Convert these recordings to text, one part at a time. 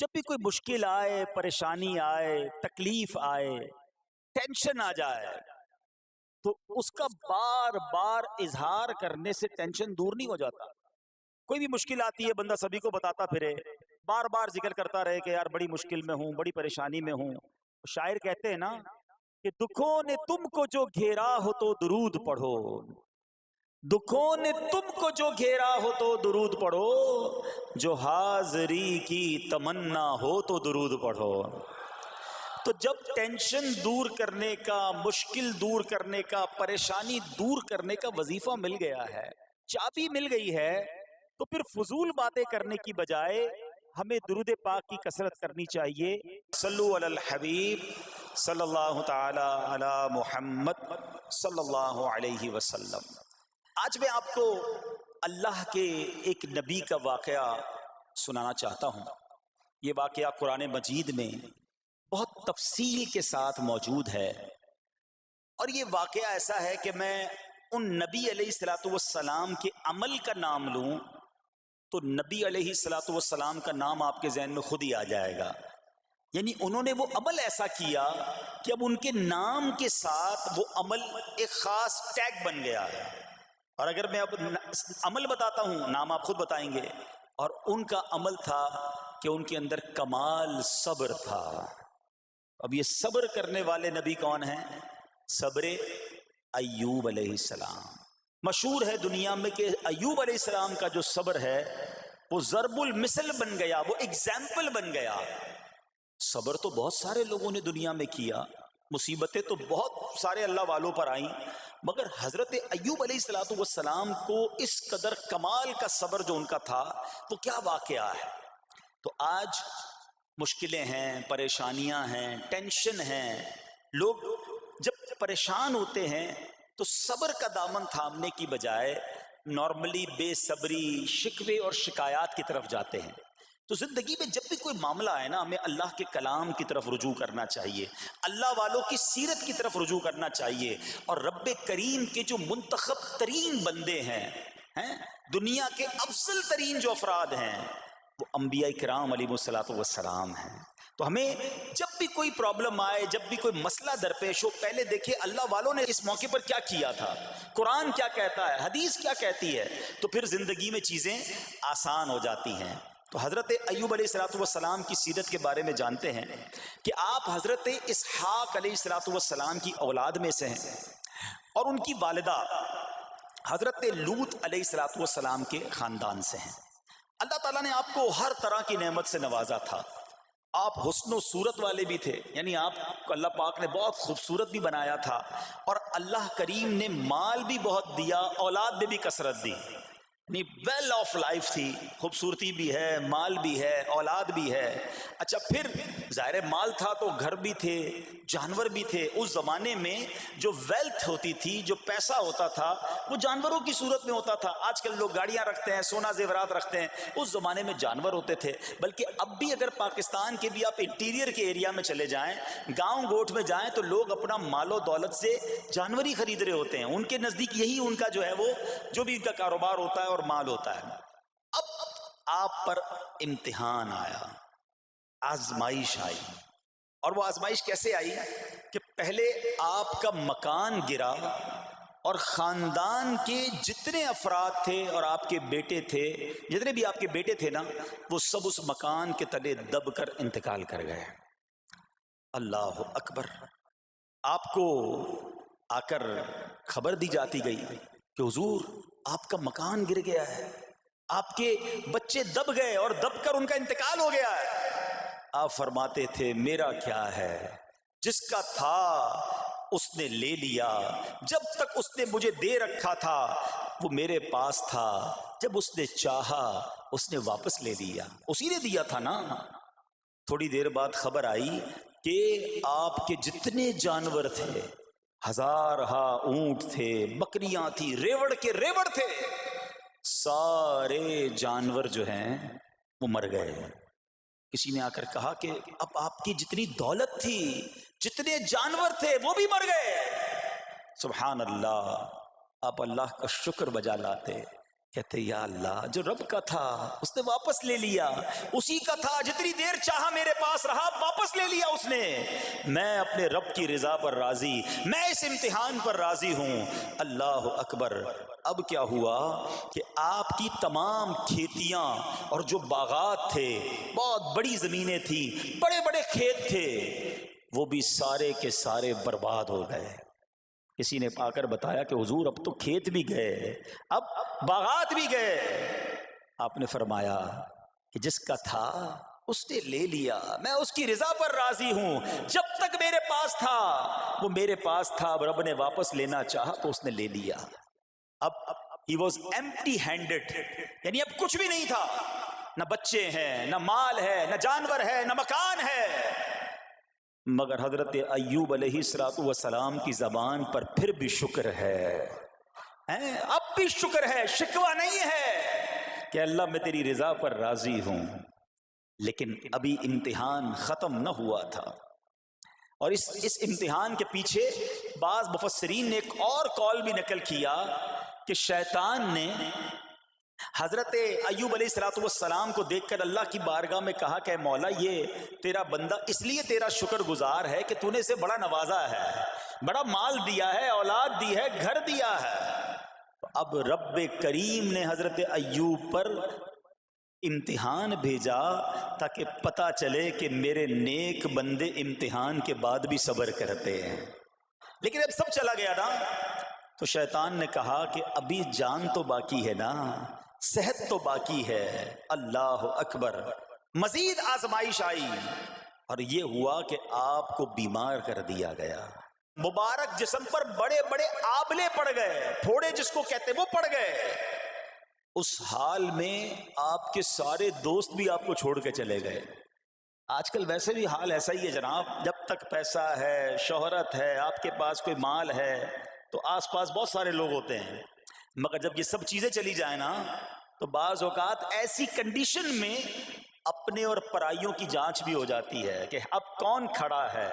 جب بھی کوئی مشکل آئے، پریشانی آئے، تکلیف آئے، ٹینشن آ جائے تو اس کا بار بار اظہار کرنے سے ٹینشن دور نہیں ہو جاتا۔ کوئی بھی مشکل آتی ہے بندہ سبھی کو بتاتا پھرے، بار بار ذکر کرتا رہے کہ یار بڑی مشکل میں ہوں، بڑی پریشانی میں ہوں۔ شاعر کہتے ہیں نا کہ دکھوں نے تم کو جو گھیرا ہو تو درود پڑھو، دکھوں نے تم کو جو گھیرا ہو تو درود پڑھو، جو حاضری کی تمنا ہو تو درود پڑھو۔ تو جب ٹینشن دور کرنے کا، مشکل دور کرنے کا، پریشانی دور کرنے کا وظیفہ مل گیا ہے، چابی مل گئی ہے، تو پھر فضول باتیں کرنے کی بجائے ہمیں درود پاک کی کثرت کرنی چاہیے۔ صلو علی الحبیب صلی اللہ تعالی علی محمد صلی اللہ علیہ وسلم۔ آج میں آپ کو اللہ کے ایک نبی کا واقعہ سنانا چاہتا ہوں۔ یہ واقعہ قرآن مجید میں بہت تفصیل کے ساتھ موجود ہے، اور یہ واقعہ ایسا ہے کہ میں ان نبی علیہ الصلوۃ والسلام کے عمل کا نام لوں تو نبی علیہ الصلوۃ والسلام کا نام آپ کے ذہن میں خود ہی آ جائے گا۔ یعنی انہوں نے وہ عمل ایسا کیا کہ اب ان کے نام کے ساتھ وہ عمل ایک خاص ٹیگ بن گیا ہے۔ اور اگر میں اب عمل بتاتا ہوں، نام آپ خود بتائیں گے۔ اور ان کا عمل تھا کہ ان کے اندر کمال صبر تھا۔ اب یہ صبر کرنے والے نبی کون ہیں؟ صبر ایوب علیہ السلام۔ مشہور ہے دنیا میں کہ ایوب علیہ السلام کا جو صبر ہے وہ ضرب المثل بن گیا، وہ ایگزامپل بن گیا۔ صبر تو بہت سارے لوگوں نے دنیا میں کیا، مصیبتیں تو بہت سارے اللہ والوں پر آئیں، مگر حضرت ایوب علیہ السلام کو اس قدر کمال کا صبر جو ان کا تھا وہ کیا واقعہ ہے۔ تو آج مشکلیں ہیں، پریشانیاں ہیں، ٹینشن ہیں، لوگ جب پریشان ہوتے ہیں تو صبر کا دامن تھامنے کی بجائے نارملی بے صبری، شکوے اور شکایات کی طرف جاتے ہیں۔ تو زندگی میں جب بھی کوئی معاملہ آئے نا، ہمیں اللہ کے کلام کی طرف رجوع کرنا چاہیے، اللہ والوں کی سیرت کی طرف رجوع کرنا چاہیے، اور رب کریم کے جو منتخب ترین بندے ہیں، دنیا کے افضل ترین جو افراد ہیں، وہ انبیاء کرام علیہ الصلوۃ والسلام ہیں۔ تو ہمیں جب بھی کوئی پرابلم آئے، جب بھی کوئی مسئلہ درپیش ہو، پہلے دیکھیں اللہ والوں نے اس موقع پر کیا کیا تھا، قرآن کیا کہتا ہے، حدیث کیا کہتی ہے، تو پھر زندگی میں چیزیں آسان ہو جاتی ہیں۔ تو حضرت ایوب علیہ الصلوۃ والسلام کی سیرت کے بارے میں جانتے ہیں کہ آپ حضرت اسحاق علیہ الصلوۃ والسلام کی اولاد میں سے ہیں، اور ان کی والدہ حضرت لوط علیہ الصلوۃ والسلام کے خاندان سے ہیں۔ اللہ تعالیٰ نے آپ کو ہر طرح کی نعمت سے نوازا تھا۔ آپ حسن و صورت والے بھی تھے، یعنی آپ کو اللہ پاک نے بہت خوبصورت بھی بنایا تھا، اور اللہ کریم نے مال بھی بہت دیا، اولاد میں بھی کثرت دی، یعنی ویل آف لائف تھی، خوبصورتی بھی ہے، مال بھی ہے، اولاد بھی ہے۔ اچھا، پھر ظاہر مال تھا تو گھر بھی تھے، جانور بھی تھے۔ اس زمانے میں جو ویلتھ ہوتی تھی، جو پیسہ ہوتا تھا، وہ جانوروں کی صورت میں ہوتا تھا۔ آج کل لوگ گاڑیاں رکھتے ہیں، سونا زیورات رکھتے ہیں، اس زمانے میں جانور ہوتے تھے۔ بلکہ اب بھی اگر پاکستان کے بھی آپ انٹیریئر کے ایریا میں چلے جائیں، گاؤں گوٹھ میں جائیں، تو لوگ اپنا مال و دولت سے جانور ہی خرید رہے ہوتے ہیں۔ ان کے نزدیک یہی ان کا جو ہے وہ جو بھی ان کا کاروبار ہوتا ہے اور مال ہوتا ہے۔ اب آپ پر امتحان آیا، آزمائش آئی، اور وہ آزمائش کیسے آئی کہ پہلے آپ کا مکان گرا، اور خاندان کے جتنے افراد تھے اور آپ کے بیٹے تھے، جتنے بھی آپ کے بیٹے تھے نا، وہ سب اس مکان کے تلے دب کر انتقال کر گئے۔ اللہ اکبر۔ آپ کو آ کر خبر دی جاتی گئی کہ حضور آپ کا مکان گر گیا ہے، آپ کے بچے دب گئے اور دب کر ان کا انتقال ہو گیا ہے۔ آپ فرماتے تھے میرا کیا ہے، جس کا تھا اس نے لے لیا، جب تک اس نے مجھے دے رکھا تھا وہ میرے پاس تھا، جب اس نے چاہا اس نے واپس لے لیا، اسی نے دیا تھا نا۔ تھوڑی دیر بعد خبر آئی کہ آپ کے جتنے جانور تھے، ہزارہا اونٹ تھے، بکریاں تھی، ریوڑ کے ریوڑ تھے، سارے جانور جو ہیں وہ مر گئے۔ کسی نے آ کر کہا کہ اب آپ کی جتنی دولت تھی، جتنے جانور تھے، وہ بھی مر گئے۔ سبحان اللہ۔ آپ اللہ کا شکر بجا لاتے، کہتے یا اللہ جو رب کا تھا اس نے واپس لے لیا، اسی کا تھا، جتنی دیر چاہا پاس رہا، واپس لے لیا اس نے. میں اپنے رب کی رضا پر راضی، میں اس امتحان پر راضی ہوں. اللہ اکبر. اب کیا ہوا کہ آپ کی تمام کھیتیاں اور جو باغات تھے، بہت بڑی زمینیں تھیں، بڑے بڑے کھیت تھے، وہ بھی سارے کے سارے برباد ہو گئے. کسی نے آ کر بتایا کہ حضور اب تو کھیت بھی گئے، اب باغات بھی گئے. آپ نے فرمایا کہ جس کا تھا اس نے لے لیا، میں اس کی رضا پر راضی ہوں. جب تک میرے پاس تھا وہ میرے پاس تھا، اب رب نے واپس لینا چاہا تو اس نے لے لیا. اب he was empty handed، یعنی اب کچھ بھی نہیں تھا، نہ بچے ہیں، نہ مال ہے، نہ جانور ہے، نہ مکان ہے. مگر حضرت ایوب علیہ السلام کی زبان پر پھر بھی شکر ہے، اب بھی شکر ہے، شکوہ نہیں ہے کہ اللہ میں تیری رضا پر راضی ہوں. لیکن ابھی امتحان ختم نہ ہوا تھا، اور اس امتحان کے پیچھے بعض مفسرین نے ایک اور قول بھی نقل کیا کہ شیطان نے حضرت ایوب علیہ السلام کو دیکھ کر اللہ کی بارگاہ میں کہا کہ مولا یہ تیرا بندہ اس لیے تیرا شکر گزار ہے کہ تو نے اسے بڑا نوازا ہے، بڑا مال دیا ہے، اولاد دی ہے، گھر دیا ہے. اب رب کریم نے حضرت ایوب پر امتحان بھیجا تاکہ پتہ چلے کہ میرے نیک بندے امتحان کے بعد بھی صبر کرتے ہیں. لیکن اب سب چلا گیا نا، تو شیطان نے کہا کہ ابھی جان تو باقی ہے نا، صحت تو باقی ہے. اللہ اکبر. مزید آزمائش آئی اور یہ ہوا کہ آپ کو بیمار کر دیا گیا. مبارک جسم پر بڑے بڑے آبلے پڑ گئے، پھوڑے جس کو کہتے وہ پڑ گئے. اس حال میں آپ کے سارے دوست بھی آپ کو چھوڑ کے چلے گئے. آج کل ویسے بھی حال ایسا ہی ہے جناب، جب تک پیسہ ہے، شہرت ہے، آپ کے پاس کوئی مال ہے تو آس پاس بہت سارے لوگ ہوتے ہیں. مگر جب یہ سب چیزیں چلی جائیں نا تو بعض اوقات ایسی کنڈیشن میں اپنے اور پرائیوں کی جانچ بھی ہو جاتی ہے کہ اب کون کھڑا ہے.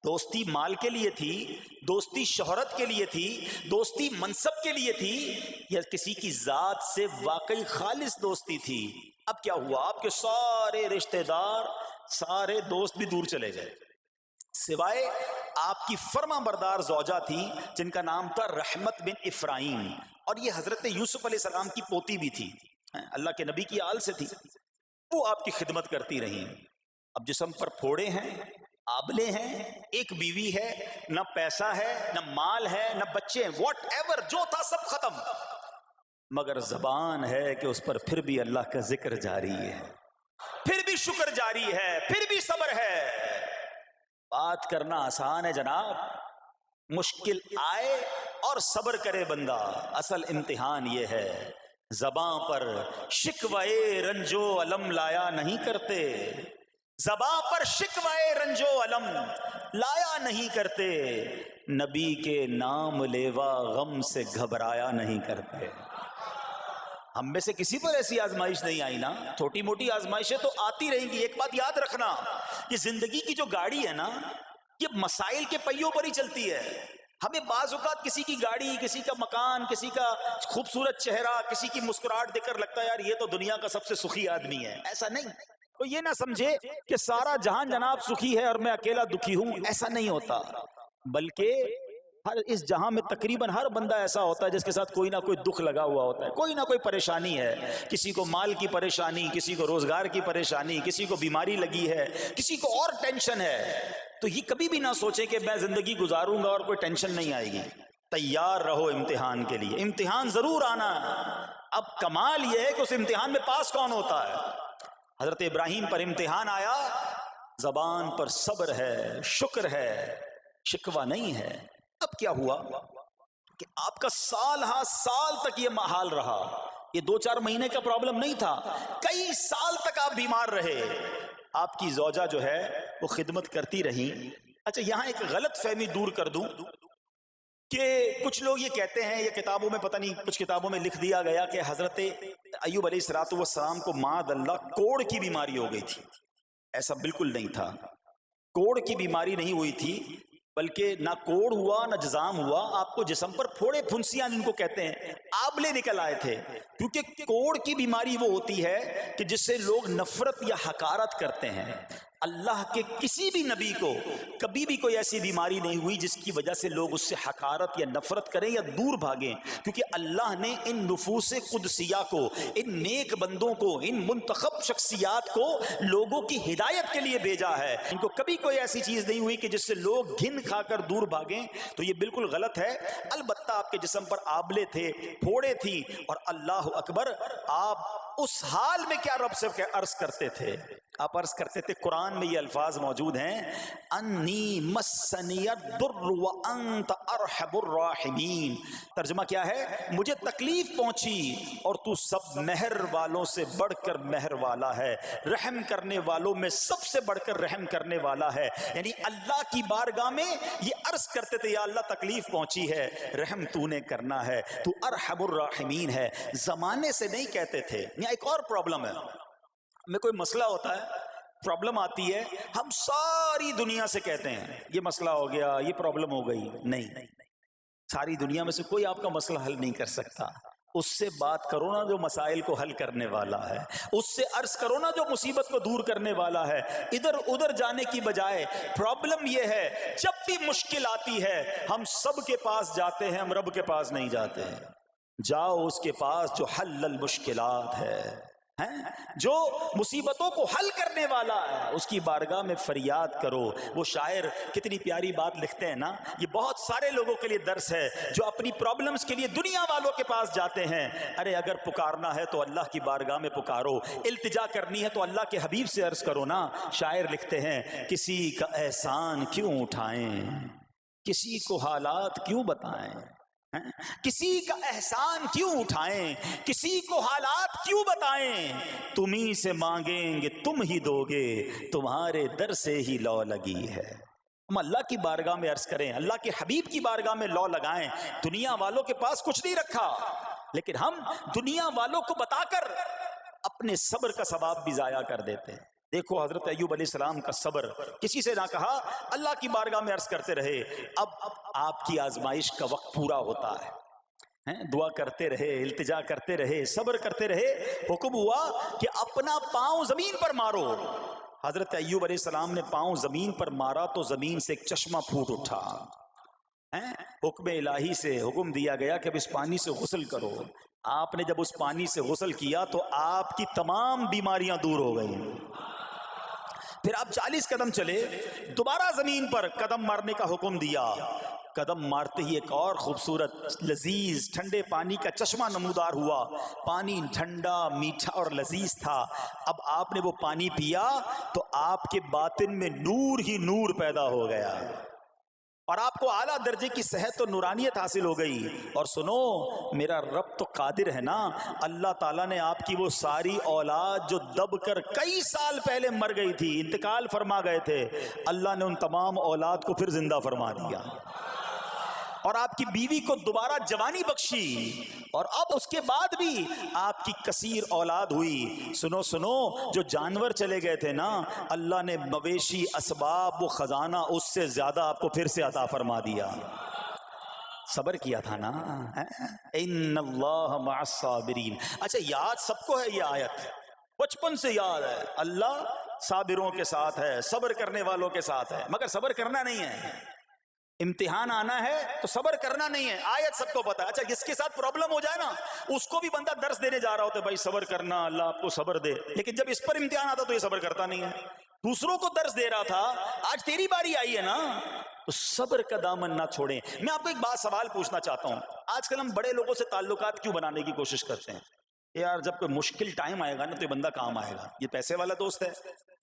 دوستی مال کے لیے تھی، دوستی شہرت کے لیے تھی، دوستی منصب کے لیے تھی، یا کسی کی ذات سے واقعی خالص دوستی تھی. اب کیا ہوا، آپ کے سارے رشتہ دار، سارے دوست بھی دور چلے گئے، سوائے آپ کی فرما بردار زوجہ تھی جن کا نام تھا رحمت بن افراہیم، اور یہ حضرت یوسف علیہ السلام کی پوتی بھی تھی، اللہ کے نبی کی آل سے تھی. وہ آپ کی خدمت کرتی رہی. اب جسم پر پھوڑے ہیں، آبلے ہیں، ایک بیوی ہے، نہ پیسہ ہے، نہ مال ہے، نہ بچے ہیں، واٹ ایور جو تھا سب ختم. مگر زبان ہے کہ اس پر پھر بھی اللہ کا ذکر جاری ہے، پھر بھی شکر جاری ہے، پھر بھی صبر ہے. بات کرنا آسان ہے جناب، مشکل آئے اور صبر کرے بندہ. اصل امتحان یہ ہے، زباں پر شکوے رنجو علم لایا نہیں کرتے، زباں پر شکوے رنجو علم لایا نہیں کرتے، نبی کے نام لیوا غم سے گھبرایا نہیں کرتے. ہم میں سے کسی پر ایسی آزمائش نہیں آئی نا، چھوٹی موٹی آزمائشیں تو آتی رہیں گی. ایک بات یاد رکھنا، یہ زندگی کی جو گاڑی ہے نا، یہ مسائل کے پہیوں پر ہی چلتی ہے. ہمیں بعض اوقات کسی کی گاڑی، کسی کا مکان، کسی کا خوبصورت چہرہ، کسی کی مسکراہٹ دیکھ کر لگتا ہے یار یہ تو دنیا کا سب سے سخی آدمی ہے. ایسا نہیں. تو یہ نہ سمجھے کہ سارا جہان جناب سخی ہے اور میں اکیلا دکھی ہوں، ایسا نہیں ہوتا. بلکہ ہر اس جہاں میں تقریباً ہر بندہ ایسا ہوتا ہے جس کے ساتھ کوئی نہ کوئی دکھ لگا ہوا ہوتا ہے، کوئی نہ کوئی پریشانی ہے. کسی کو مال کی پریشانی، کسی کو روزگار کی پریشانی، کسی کو بیماری لگی ہے، کسی کو اور ٹینشن ہے. تو یہ کبھی بھی نہ سوچے کہ میں زندگی گزاروں گا اور کوئی ٹینشن نہیں آئے گی. تیار رہو امتحان کے لیے، امتحان ضرور آنا. اب کمال یہ ہے کہ اس امتحان میں پاس کون ہوتا ہے. حضرت ابراہیم پر امتحان آیا، زبان پر صبر ہے، شکر ہے، شکوہ نہیں ہے. اب کیا ہوا کہ آپ کا سال ہاں سال تک یہ حال رہا. یہ 2-4 مہینے کا پرابلم نہیں تھا، کئی سال تک آپ بیمار رہے. آپ کی زوجہ جو ہے وہ خدمت کرتی رہی. اچھا یہاں ایک غلط فہمی دور کر دوں کہ کچھ لوگ یہ کہتے ہیں، یہ کتابوں میں پتہ نہیں کچھ کتابوں میں لکھ دیا گیا کہ حضرت ایوب علیہ السلام کو معاذ اللہ کوڑ کی بیماری ہو گئی تھی. ایسا بالکل نہیں تھا. کوڑ کی بیماری نہیں ہوئی تھی، بلکہ نہ کوڑ ہوا نہ جزام ہوا. آپ کو جسم پر پھوڑے پھنسیاں جن کو کہتے ہیں، آبلے نکل آئے تھے. کیونکہ کوڑ کی بیماری وہ ہوتی ہے کہ جس سے لوگ نفرت یا حقارت کرتے ہیں. اللہ کے کسی بھی نبی کو کبھی بھی کوئی ایسی بیماری نہیں ہوئی جس کی وجہ سے لوگ اس سے حقارت یا نفرت کریں یا دور بھاگیں، کیونکہ اللہ نے ان نفوس قدسیہ کو، ان نیک بندوں کو، ان منتخب شخصیات کو لوگوں کی ہدایت کے لیے بھیجا ہے۔ ان کو کبھی کوئی ایسی چیز نہیں ہوئی کہ جس سے لوگ گھن کھا کر دور بھاگیں، تو یہ بالکل غلط ہے۔ البتہ آپ کے جسم پر آبلے تھے، پھوڑے تھی، اور اللہ اکبر، آپ اس حال میں کیا رب سے عرض کرتے تھے؟ آپ عرض کرتے تھے، قرآن میں یہ الفاظ موجود ہیں، انی مسنی الضر وانت ارحم الراحمین۔ ترجمہ کیا ہے؟ مجھے تکلیف پہنچی اور تو سب مہر والوں سے بڑھ کر مہر والا ہے، رحم کرنے والوں میں سب سے بڑھ کر رحم کرنے والا ہے۔ یعنی اللہ کی بارگاہ میں یہ عرض کرتے تھے، یا اللہ تکلیف پہنچی ہے، رحم تو نے کرنا ہے، تو ارحم الراحمین ہے۔ زمانے سے نہیں کہتے تھے۔ یہاں ایک اور پرابلم ہے، میں کوئی مسئلہ ہوتا ہے، پرابلم آتی ہے، ہم ساری دنیا سے کہتے ہیں یہ مسئلہ ہو گیا، یہ پرابلم ہو گئی۔ نہیں، ساری دنیا میں سے کوئی آپ کا مسئلہ حل نہیں کر سکتا۔ اس سے بات کرو نا جو مسائل کو حل کرنے والا ہے، اس سے عرض کرو نا جو مصیبت کو دور کرنے والا ہے۔ ادھر ادھر جانے کی بجائے، پرابلم یہ ہے جب بھی مشکل آتی ہے ہم سب کے پاس جاتے ہیں، ہم رب کے پاس نہیں جاتے ہیں۔ جاؤ اس کے پاس جو حل المشکلات ہے، جو مصیبتوں کو حل کرنے والا ہے، اس کی بارگاہ میں فریاد کرو۔ وہ شاعر کتنی پیاری بات لکھتے ہیں نا، یہ بہت سارے لوگوں کے لیے درس ہے جو اپنی پرابلمز کے لیے دنیا والوں کے پاس جاتے ہیں۔ ارے اگر پکارنا ہے تو اللہ کی بارگاہ میں پکارو، التجا کرنی ہے تو اللہ کے حبیب سے عرض کرو نا۔ شاعر لکھتے ہیں، کسی کا احسان کیوں اٹھائیں، کسی کو حالات کیوں بتائیں، کسی کا احسان کیوں اٹھائیں، کسی کو حالات کیوں بتائیں، تمہیں سے مانگیں گے تم ہی دو گے، تمہارے در سے ہی لو لگی ہے۔ ہم اللہ کی بارگاہ میں عرض کریں، اللہ کے حبیب کی بارگاہ میں لو لگائیں۔ دنیا والوں کے پاس کچھ نہیں رکھا، لیکن ہم دنیا والوں کو بتا کر اپنے صبر کا ثواب بھی ضائع کر دیتے ہیں۔ دیکھو حضرت ایوب علیہ السلام کا صبر، کسی سے نہ کہا، اللہ کی بارگاہ میں عرض کرتے رہے۔ اب آپ کی آزمائش کا وقت پورا ہوتا ہے، دعا کرتے رہے، التجا کرتے رہے، صبر کرتے رہے۔ حکم ہوا کہ اپنا پاؤں زمین پر مارو۔ حضرت ایوب علیہ السلام نے پاؤں زمین پر مارا تو زمین سے ایک چشمہ پھوٹ اٹھا۔ حکم الہی سے حکم دیا گیا کہ اب اس پانی سے غسل کرو۔ آپ نے جب اس پانی سے غسل کیا تو آپ کی تمام بیماریاں دور ہو گئیں۔ پھر آپ 40 قدم چلے، دوبارہ زمین پر قدم مارنے کا حکم دیا۔ قدم مارتے ہی ایک اور خوبصورت لذیذ ٹھنڈے پانی کا چشمہ نمودار ہوا۔ پانی ٹھنڈا، میٹھا اور لذیذ تھا۔ اب آپ نے وہ پانی پیا تو آپ کے باطن میں نور ہی نور پیدا ہو گیا، اور آپ کو اعلیٰ درجے کی صحت و نورانیت حاصل ہو گئی۔ اور سنو، میرا رب تو قادر ہے نا، اللہ تعالیٰ نے آپ کی وہ ساری اولاد جو دب کر کئی سال پہلے مر گئی تھی، انتقال فرما گئے تھے، اللہ نے ان تمام اولاد کو پھر زندہ فرما دیا، اور آپ کی بیوی کو دوبارہ جوانی بخشی، اور اب اس کے بعد بھی آپ کی کثیر اولاد ہوئی۔ سنو سنو، جو جانور چلے گئے تھے نا، اللہ نے مویشی، اسباب و خزانہ اس سے زیادہ آپ کو پھر سے عطا فرما دیا۔ صبر کیا تھا نا، ان اللہ مع الصابرین۔ اچھا، یاد سب کو ہے یہ آیت، بچپن سے یاد ہے، اللہ صابروں کے ساتھ ہے، صبر کرنے والوں کے ساتھ ہے، مگر صبر کرنا نہیں ہے۔ امتحان آنا ہے تو صبر کرنا نہیں ہے، آیت سب کو پتا ہے۔ اچھا، جس کے ساتھ پرابلم ہو جائے نا، اس کو بھی بندہ درس دینے جا رہا ہوتا ہے، بھائی صبر کرنا، اللہ آپ کو صبر دے، لیکن جب اس پر امتحان آتا تو یہ صبر کرتا نہیں ہے۔ دوسروں کو درس دے رہا تھا، آج تیری باری آئی ہے نا، تو صبر کا دامن نہ چھوڑیں۔ میں آپ کو ایک بات سوال پوچھنا چاہتا ہوں، آج کل ہم بڑے لوگوں سے تعلقات کیوں بنانے کی کوشش کرتے ہیں؟ یار جب کوئی مشکل ٹائم آئے گا نا تو یہ بندہ کام آئے گا، یہ پیسے والا دوست ہے،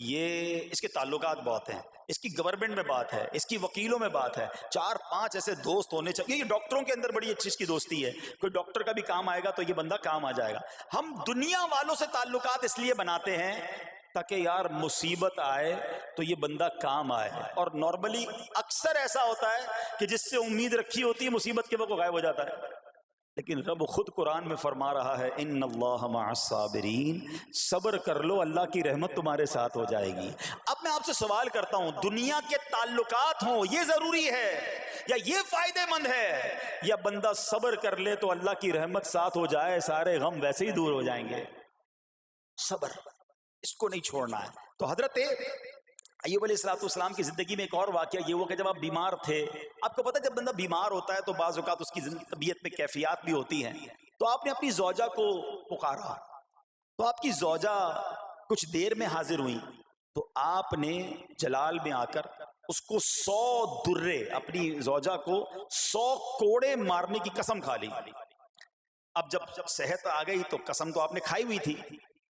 یہ اس کے تعلقات بہت ہیں، اس کی گورنمنٹ میں بات ہے، اس کی وکیلوں میں بات ہے، 4-5 ایسے دوست ہونے چاہیے۔ یہ ڈاکٹروں کے اندر بڑی اچھی اس کی دوستی ہے، کوئی ڈاکٹر کا بھی کام آئے گا تو یہ بندہ کام آ جائے گا۔ ہم دنیا والوں سے تعلقات اس لیے بناتے ہیں تاکہ یار مصیبت آئے تو یہ بندہ کام آئے، اور نارملی اکثر ایسا ہوتا ہے کہ جس سے امید رکھی ہوتی ہے مصیبت کے وقت غائب ہو جاتا ہے۔ لیکن رب خود قرآن میں فرما رہا ہے، ان اللہ مع الصابرین، صبر کر لو، اللہ کی رحمت تمہارے ساتھ ہو جائے گی۔ اب میں آپ سے سوال کرتا ہوں، دنیا کے تعلقات ہوں یہ ضروری ہے یا یہ فائدہ مند ہے، یا بندہ صبر کر لے تو اللہ کی رحمت ساتھ ہو جائے، سارے غم ویسے ہی دور ہو جائیں گے؟ صبر، اس کو نہیں چھوڑنا ہے۔ تو حضرت ایوب علیہ السلام کی زندگی میں ایک اور واقعہ یہ ہوا کہ جب آپ بیمار تھے، آپ کو پتہ جب بندہ بیمار ہوتا ہے تو بعض اوقات اس کی طبیعت میں کیفیات بھی ہوتی ہیں، تو آپ نے اپنی زوجہ کو پکارا، تو آپ کی زوجہ کچھ دیر میں حاضر ہوئی، تو آپ نے جلال میں آ کر اس کو 100 درے، اپنی زوجہ کو 100 کوڑے مارنے کی قسم کھا لی۔ اب جب صحت آ گئی تو قسم تو آپ نے کھائی ہوئی تھی،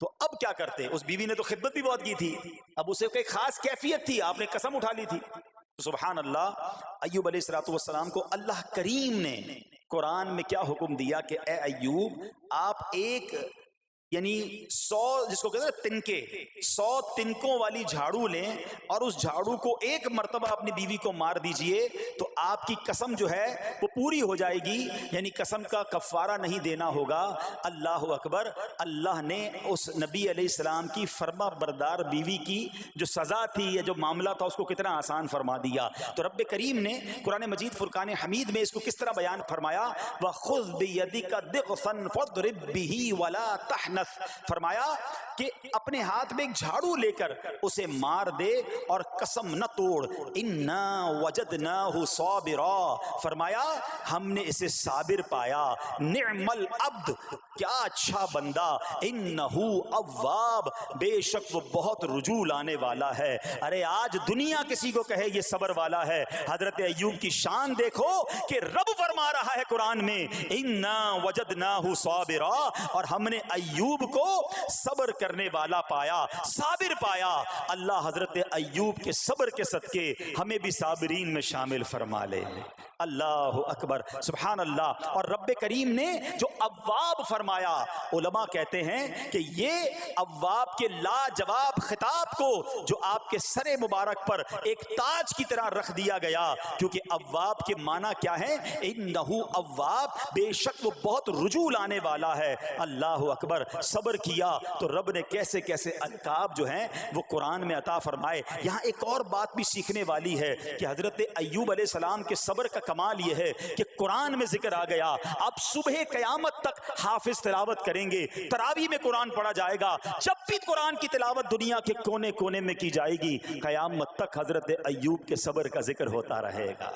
تو اب کیا کرتے؟ اس بیوی نے تو خدمت بھی بہت کی تھی، اب اسے کوئی خاص کیفیت تھی، آپ نے قسم اٹھا لی تھی۔ سبحان اللہ، ایوب علیہ السلام کو اللہ کریم نے قرآن میں کیا حکم دیا کہ اے ایوب، آپ ایک یعنی 100 جس کو کہتے ہیں تنکے، 100 تنکوں والی جھاڑو لیں اور اس جھاڑو کو ایک مرتبہ اپنی بیوی کو مار دیجئے تو آپ کی قسم جو ہے وہ پوری ہو جائے گی، یعنی قسم کا کفارہ نہیں دینا ہوگا۔ اللہ اکبر، اللہ نے اس نبی علیہ السلام کی فرما بردار بیوی کی جو سزا تھی یا جو معاملہ تھا اس کو کتنا آسان فرما دیا۔ تو رب کریم نے قرآن مجید فرقان حمید میں اس کو کس طرح بیان فرمایا، وَخُذْ بِيَدِكَ ضِغْثًا فَاضْرِب بِهِ وَلَا تَحْنَثْ، فرمایا کہ اپنے ہاتھ میں ایک جھاڑو لے کر اسے مار دے اور قسم نہ توڑ، اِنَّا وَجَدْنَاهُ صَابِرًا، فرمایا ہم نے اسے صابر پایا، نعم العبد، کیا اچھا بندہ، اِنَّهُ اواب، بے شک وہ بہت رجوع لانے والا ہے۔ ارے آج دنیا کسی کو کہے یہ صبر والا ہے، حضرت ایوب کی شان دیکھو کہ رب فرما رہا ہے قرآن میں اِنَّا وَجَدْنَاهُ صَابِرًا، اور ہم نے ایوب کو صبر کرنے والا پایا، صابر پایا۔ اللہ حضرت ایوب کے صبر کے صدقے ہمیں بھی صابرین میں شامل فرما لے۔ اللہ اکبر، سبحان اللہ۔ اور رب کریم نے جو اواب فرمایا، علماء کہتے ہیں کہ یہ اواب کے لاجواب خطاب کو جو آپ کے سر مبارک پر ایک تاج کی طرح رکھ دیا گیا، کیونکہ اواب کے معنی کیا ہے؟ انہو اواب، بے شک وہ بہت رجوع لانے والا ہے۔ اللہ اکبر، صبر کیا تو رب نے کیسے کیسے القاب جو ہیں وہ قرآن میں عطا فرمائے۔ یہاں ایک اور بات بھی سیکھنے والی ہے کہ حضرت ایوب علیہ السلام کے صبر کا کمال یہ ہے کہ قرآن میں ذکر آ گیا، اب صبح قیامت تک حافظ تلاوت کریں گے، تراویح میں قرآن پڑھا جائے گا، جب بھی قرآن کی تلاوت دنیا کے کونے کونے میں کی جائے گی، قیامت تک حضرت ایوب کے صبر کا ذکر ہوتا رہے گا۔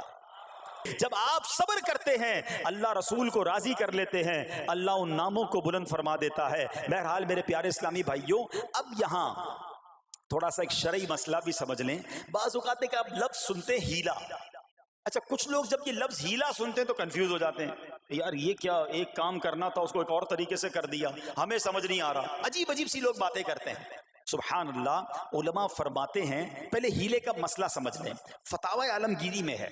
جب آپ صبر کرتے ہیں، اللہ رسول کو راضی کر لیتے ہیں، اللہ ان ناموں کو بلند فرما دیتا ہے۔ بہرحال میرے پیارے اسلامی بھائیوں، اب یہاں تھوڑا سا ایک شرعی مسئلہ بھی سمجھ لیں۔ بعض اوقات ہے کہ آپ لفظ سنتے ہیلا، اچھا کچھ لوگ جب یہ لفظ ہیلا سنتے ہیں تو کنفیوز ہو جاتے ہیں، یار یہ کیا، ایک کام کرنا تھا اس کو ایک اور طریقے سے کر دیا، ہمیں سمجھ نہیں آ رہا، عجیب عجیب سی لوگ باتیں کرتے ہیں۔ سبحان اللہ، علماء فرماتے ہیں پہلے ہیلے کا مسئلہ سمجھ لیں۔ فتاوی عالمگیری میں ہے،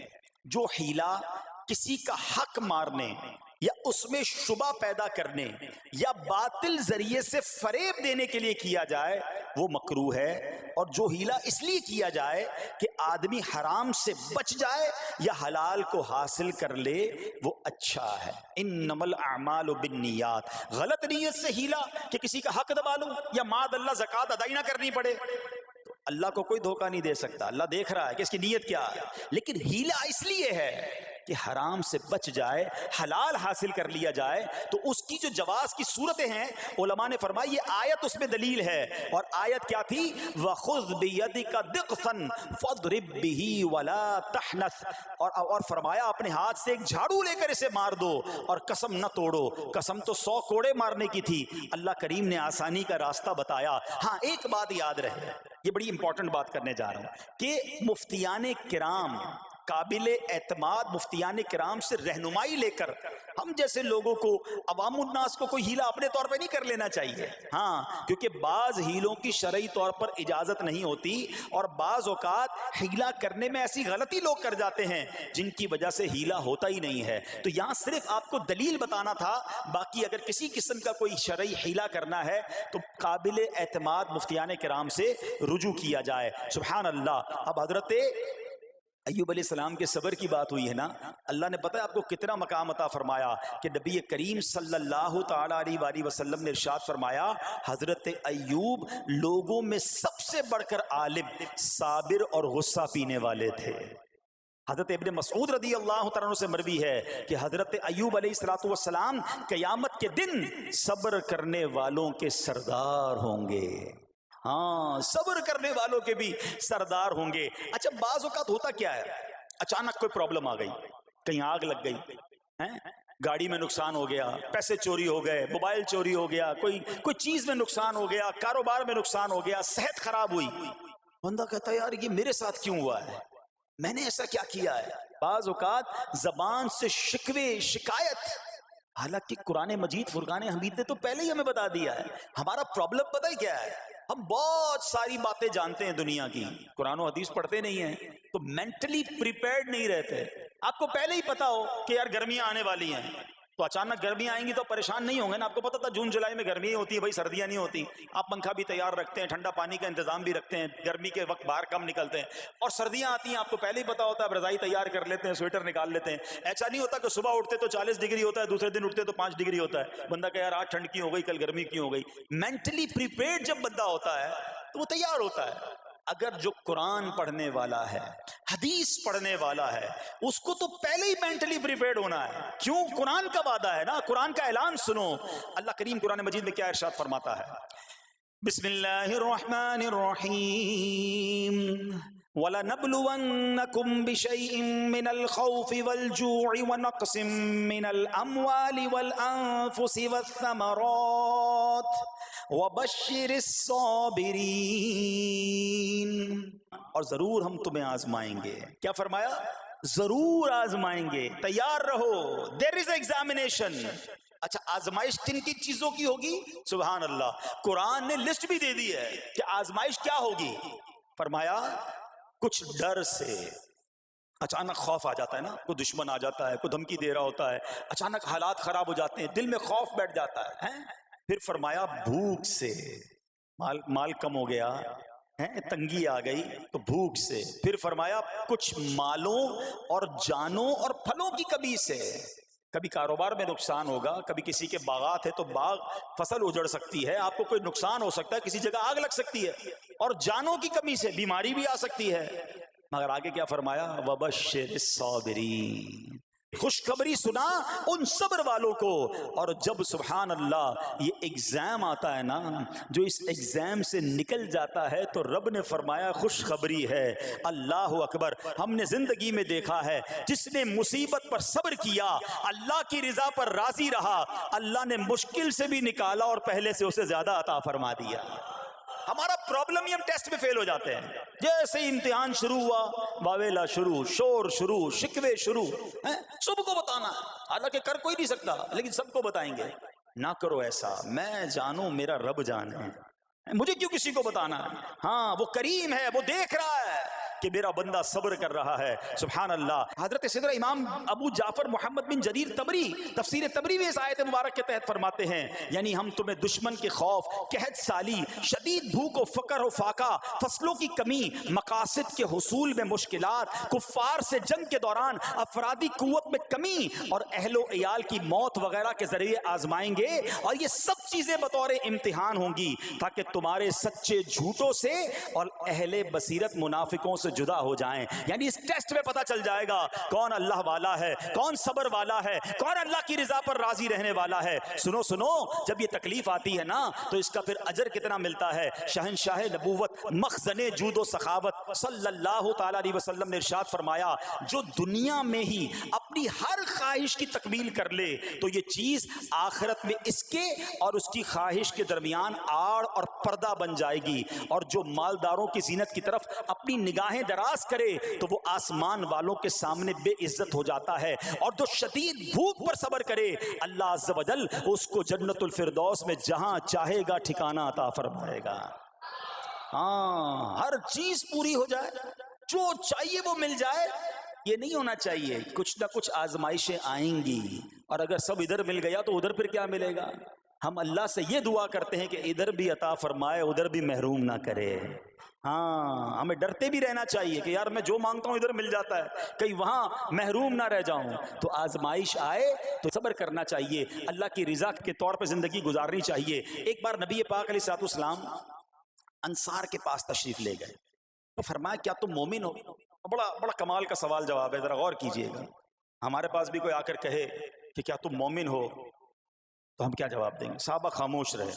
جو ہیلا کسی کا حق مارنے یا اس میں شبہ پیدا کرنے یا باطل ذریعے سے فریب دینے کے لیے کیا جائے وہ مکروہ ہے، اور جو ہیلا اس لیے کیا جائے کہ آدمی حرام سے بچ جائے یا حلال کو حاصل کر لے وہ اچھا ہے۔ انما الاعمال بالنیات، غلط نیت سے ہیلا کہ کسی کا حق دبا لوں یا معاذ اللہ زکوٰۃ ادائی نہ کرنی پڑے، تو اللہ کو کوئی دھوکہ نہیں دے سکتا، اللہ دیکھ رہا ہے کہ اس کی نیت کیا ہے۔ لیکن ہیلا اس لیے ہے کہ حرام سے بچ جائے، حلال حاصل کر لیا جائے، تو اس کی جو جواز کی صورتیں ہیں علماء نے فرمایا یہ آیت اس میں دلیل ہے، اور آیت کیا تھی؟ وَخُذْ بِيَدِكَ ضِغْثًا فَاضْرِب بِهِ وَلَا تَحْنَثْ، اور فرمایا اپنے ہاتھ سے ایک جھاڑو لے کر اسے مار دو اور قسم نہ توڑو۔ قسم تو 100 کوڑے مارنے کی تھی، اللہ کریم نے آسانی کا راستہ بتایا۔ ہاں ایک بات یاد رہے، یہ بڑی امپورٹنٹ بات کرنے جا رہا ہوں کہ مفتیان کرام، قابل اعتماد مفتیان کرام سے رہنمائی لے کر ہم جیسے لوگوں کو، عوام الناس کو، کوئی ہیلا اپنے طور پہ نہیں کر لینا چاہیے۔ ہاں، کیونکہ بعض ہیلوں کی شرعی طور پر اجازت نہیں ہوتی، اور بعض اوقات ہیلا کرنے میں ایسی غلطی لوگ کر جاتے ہیں جن کی وجہ سے ہیلا ہوتا ہی نہیں ہے۔ تو یہاں صرف آپ کو دلیل بتانا تھا، باقی اگر کسی قسم کا کوئی شرعی ہیلا کرنا ہے تو قابل اعتماد مفتیان کرام سے رجوع کیا جائے۔ سبحان اللہ۔ اب حضرت ایوب علیہ السلام کے صبر کی بات ہوئی ہے نا، اللہ نے پتہ ہے آپ کو کتنا مقام عطا فرمایا کہ نبی کریم صلی اللہ تعالی علیہ وآلہ وسلم نے ارشاد فرمایا، حضرت ایوب لوگوں میں سب سے بڑھ کر عالم، صابر اور غصہ پینے والے تھے۔ حضرت ابن مسعود رضی اللہ تعالیٰ عنہ سے مروی ہے کہ حضرت ایوب علیہ السلام قیامت کے دن صبر کرنے والوں کے سردار ہوں گے۔ ہاں صبر کرنے والوں کے بھی سردار ہوں گے. اچھا بعض اوقات ہوتا کیا ہے، اچانک کوئی پرابلم آ گئی، کہیں آگ لگ گئی، گاڑی میں نقصان ہو گیا، پیسے چوری ہو گئے، موبائل چوری ہو گیا، کوئی چیز میں نقصان ہو گیا، کاروبار میں نقصان ہو گیا، صحت خراب ہوئی. بندہ کہتا ہے یار یہ میرے ساتھ کیوں ہوا ہے، میں نے ایسا کیا کیا ہے. بعض اوقات زبان سے شکوے شکایت، حالانکہ قرآن مجید فرقان حمید نے تو پہلے ہی ہمیں بتا دیا ہے. ہمارا پرابلم پتہ ہی کیا ہے، ہم بہت ساری باتیں جانتے ہیں دنیا کی، قرآن و حدیث پڑھتے نہیں ہیں، تو مینٹلی پریپیئرڈ نہیں رہتے. آپ کو پہلے ہی پتا ہو کہ یار گرمیاں آنے والی ہیں، تو اچانک گرمیاں آئیں گی تو پریشان نہیں ہوں گے نا. آپ کو پتا تھا جون جولائی میں گرمیاں ہوتی ہیں بھائی، سردیاں نہیں ہوتی. آپ پنکھا بھی تیار رکھتے ہیں، ٹھنڈا پانی کا انتظام بھی رکھتے ہیں، گرمی کے وقت باہر کم نکلتے ہیں. اور سردیاں آتی ہیں آپ کو پہلے ہی پتا ہوتا ہے، اب رضائی تیار کر لیتے ہیں، سویٹر نکال لیتے ہیں. ایسا نہیں ہوتا کہ صبح اٹھتے تو 40 ڈگری ہوتا ہے، دوسرے دن اٹھتے تو 5 ڈگری ہوتا ہے. بندہ کہ یار آج ٹھنڈ کیوں ہو گئی، کل گرمی کیوں ہو گئی. مینٹلی پریپیئرڈ جب بندہ ہوتا ہے تو وہ تیار ہوتا ہے. اگر جو قرآن پڑھنے والا ہے، حدیث پڑھنے والا ہے، اس کو تو پہلے ہی مینٹلی پریپیئرڈ ہونا ہے. کیوں؟ قرآن کا وعدہ ہے نا، قرآن کا اعلان سنو. اللہ کریم قرآن مجید میں کیا ارشاد فرماتا ہے، بسم اللہ الرحمن الرحیم، وَلَنَبْلُوَنَّكُمْ بِشَيْءٍ مِّنَ الْخَوْفِ وَالْجُوعِ وَنَقْصٍ مِّنَ الْأَمْوَالِ وَالْأَنفُسِ وَالثَّمَرَاتِ وَبَشِّرِ الصَّابِرِينَ. اور ضرور ہم تمہیں آزمائیں گے. کیا فرمایا؟ ضرور آزمائیں گے، تیار رہو. دیر از ایگزامینیشن. اچھا آزمائش کن کن چیزوں کی ہوگی؟ سبحان اللہ، قرآن نے لسٹ بھی دے دی ہے کہ آزمائش کیا ہوگی. فرمایا کچھ ڈر سے، اچانک خوف آ جاتا ہے نا، کوئی دشمن آ جاتا ہے، کوئی دھمکی دے رہا ہوتا ہے، اچانک حالات خراب ہو جاتے ہیں، دل میں خوف بیٹھ جاتا ہے. پھر فرمایا بھوک سے، مال کم ہو گیا، تنگی آ گئی تو بھوک سے. پھر فرمایا کچھ مالوں اور جانوں اور پھلوں کی کمی سے. کبھی کاروبار میں نقصان ہوگا، کبھی کسی کے باغات ہے تو باغ فصل اجڑ سکتی ہے، آپ کو کوئی نقصان ہو سکتا ہے، کسی جگہ آگ لگ سکتی ہے. اور جانوں کی کمی سے بیماری بھی آ سکتی ہے. مگر آگے کیا فرمایا؟ وَبَشِّرِ الصَّابِرِينَ، خوشخبری سنا ان صبر والوں کو. اور جب سبحان اللہ یہ ایگزام آتا ہے نا، جو اس ایگزام سے نکل جاتا ہے تو رب نے فرمایا خوشخبری ہے. اللہ اکبر. ہم نے زندگی میں دیکھا ہے جس نے مصیبت پر صبر کیا، اللہ کی رضا پر راضی رہا، اللہ نے مشکل سے بھی نکالا اور پہلے سے اسے زیادہ عطا فرما دیا. ہمارا پرابلم ہی ہم ٹیسٹ میں فیل ہو جاتے ہیں. جیسے ہی امتحان شروع ہوا، واویلا شروع، شور شروع، شکوے شروع. سب کو بتانا، حالانکہ کر کوئی نہیں سکتا لیکن سب کو بتائیں گے. نہ کرو ایسا، میں جانوں میرا رب جانے، مجھے کیوں کسی کو بتانا ہے. ہاں وہ کریم ہے، وہ دیکھ رہا ہے کہ میرا بندہ صبر کر رہا ہے. سبحان اللہ. حضرت سیدنا امام ابو جعفر محمد بن جریر طبری تفسیر طبری میں اس آیت مبارک کے تحت فرماتے ہیں، یعنی ہم تمہیں دشمن کے خوف، قحط سالی، شدید بھوک و فقر و فاقہ، فصلوں کی کمی، مقاصد کے حصول میں مشکلات، کفار سے جنگ کے دوران افرادی قوت میں کمی اور اہل و عیال کی موت وغیرہ کے ذریعے آزمائیں گے. اور یہ سب چیزیں بطور امتحان ہوں گی تاکہ تمہارے سچے جھوٹوں سے اور اہل بصیرت منافقوں سے جدا ہو جائیں. یعنی اس ٹیسٹ میں پتہ چل جائے گا کون اللہ والا ہے، کون صبر والا ہے، کون اللہ کی رضا پر راضی رہنے والا ہے. سنو سنو، جب یہ تکلیف آتی ہے نا تو اس کا پھر اجر کتنا ملتا ہے. شہنشاہ نبوت، مخزن جود و سخاوت صلی اللہ تعالی علیہ وسلم نے ارشاد فرمایا، جو دنیا میں ہی اپنی ہر خواہش کی تکمیل کر لے تو یہ چیز آخرت میں اس کے اور اس کی خواہش کے درمیان آڑ اور پردہ بن جائے گی. اور جو مالداروں کی زینت کی طرف اپنی نگاہیں دراز کرے تو وہ آسمان والوں کے سامنے بے عزت ہو جاتا ہے. اور جو شدید بھوک پر صبر کرے اللہ عز و جل اس کو جنت الفردوس میں جہاں چاہے گا ٹھکانہ عطا فرمائے گا. ہاں ہر چیز پوری ہو جائے، جو چاہیے وہ مل جائے، یہ نہیں ہونا چاہیے. کچھ نہ کچھ آزمائشیں آئیں گی، اور اگر سب ادھر مل گیا تو ادھر پھر کیا ملے گا. ہم اللہ سے یہ دعا کرتے ہیں کہ ادھر بھی عطا فرمائے، ادھر بھی محروم نہ کرے. ہاں ہمیں ڈرتے بھی رہنا چاہیے کہ یار میں جو مانگتا ہوں ادھر مل جاتا ہے، کہیں وہاں محروم نہ رہ جاؤں. تو آزمائش آئے تو صبر کرنا چاہیے، اللہ کی رضا کے طور پہ زندگی گزارنی چاہیے. ایک بار نبی پاک علیہ الصلوۃ والسلام انصار کے پاس تشریف لے گئے تو فرمایا کیا تم مومن ہو؟ بڑا کمال کا سوال جواب ہے، ذرا غور کیجئے گا. ہمارے پاس بھی کوئی آ کر کہے کہ کیا تم مومن ہو تو ہم کیا جواب دیں گے؟ صحابہ خاموش رہے.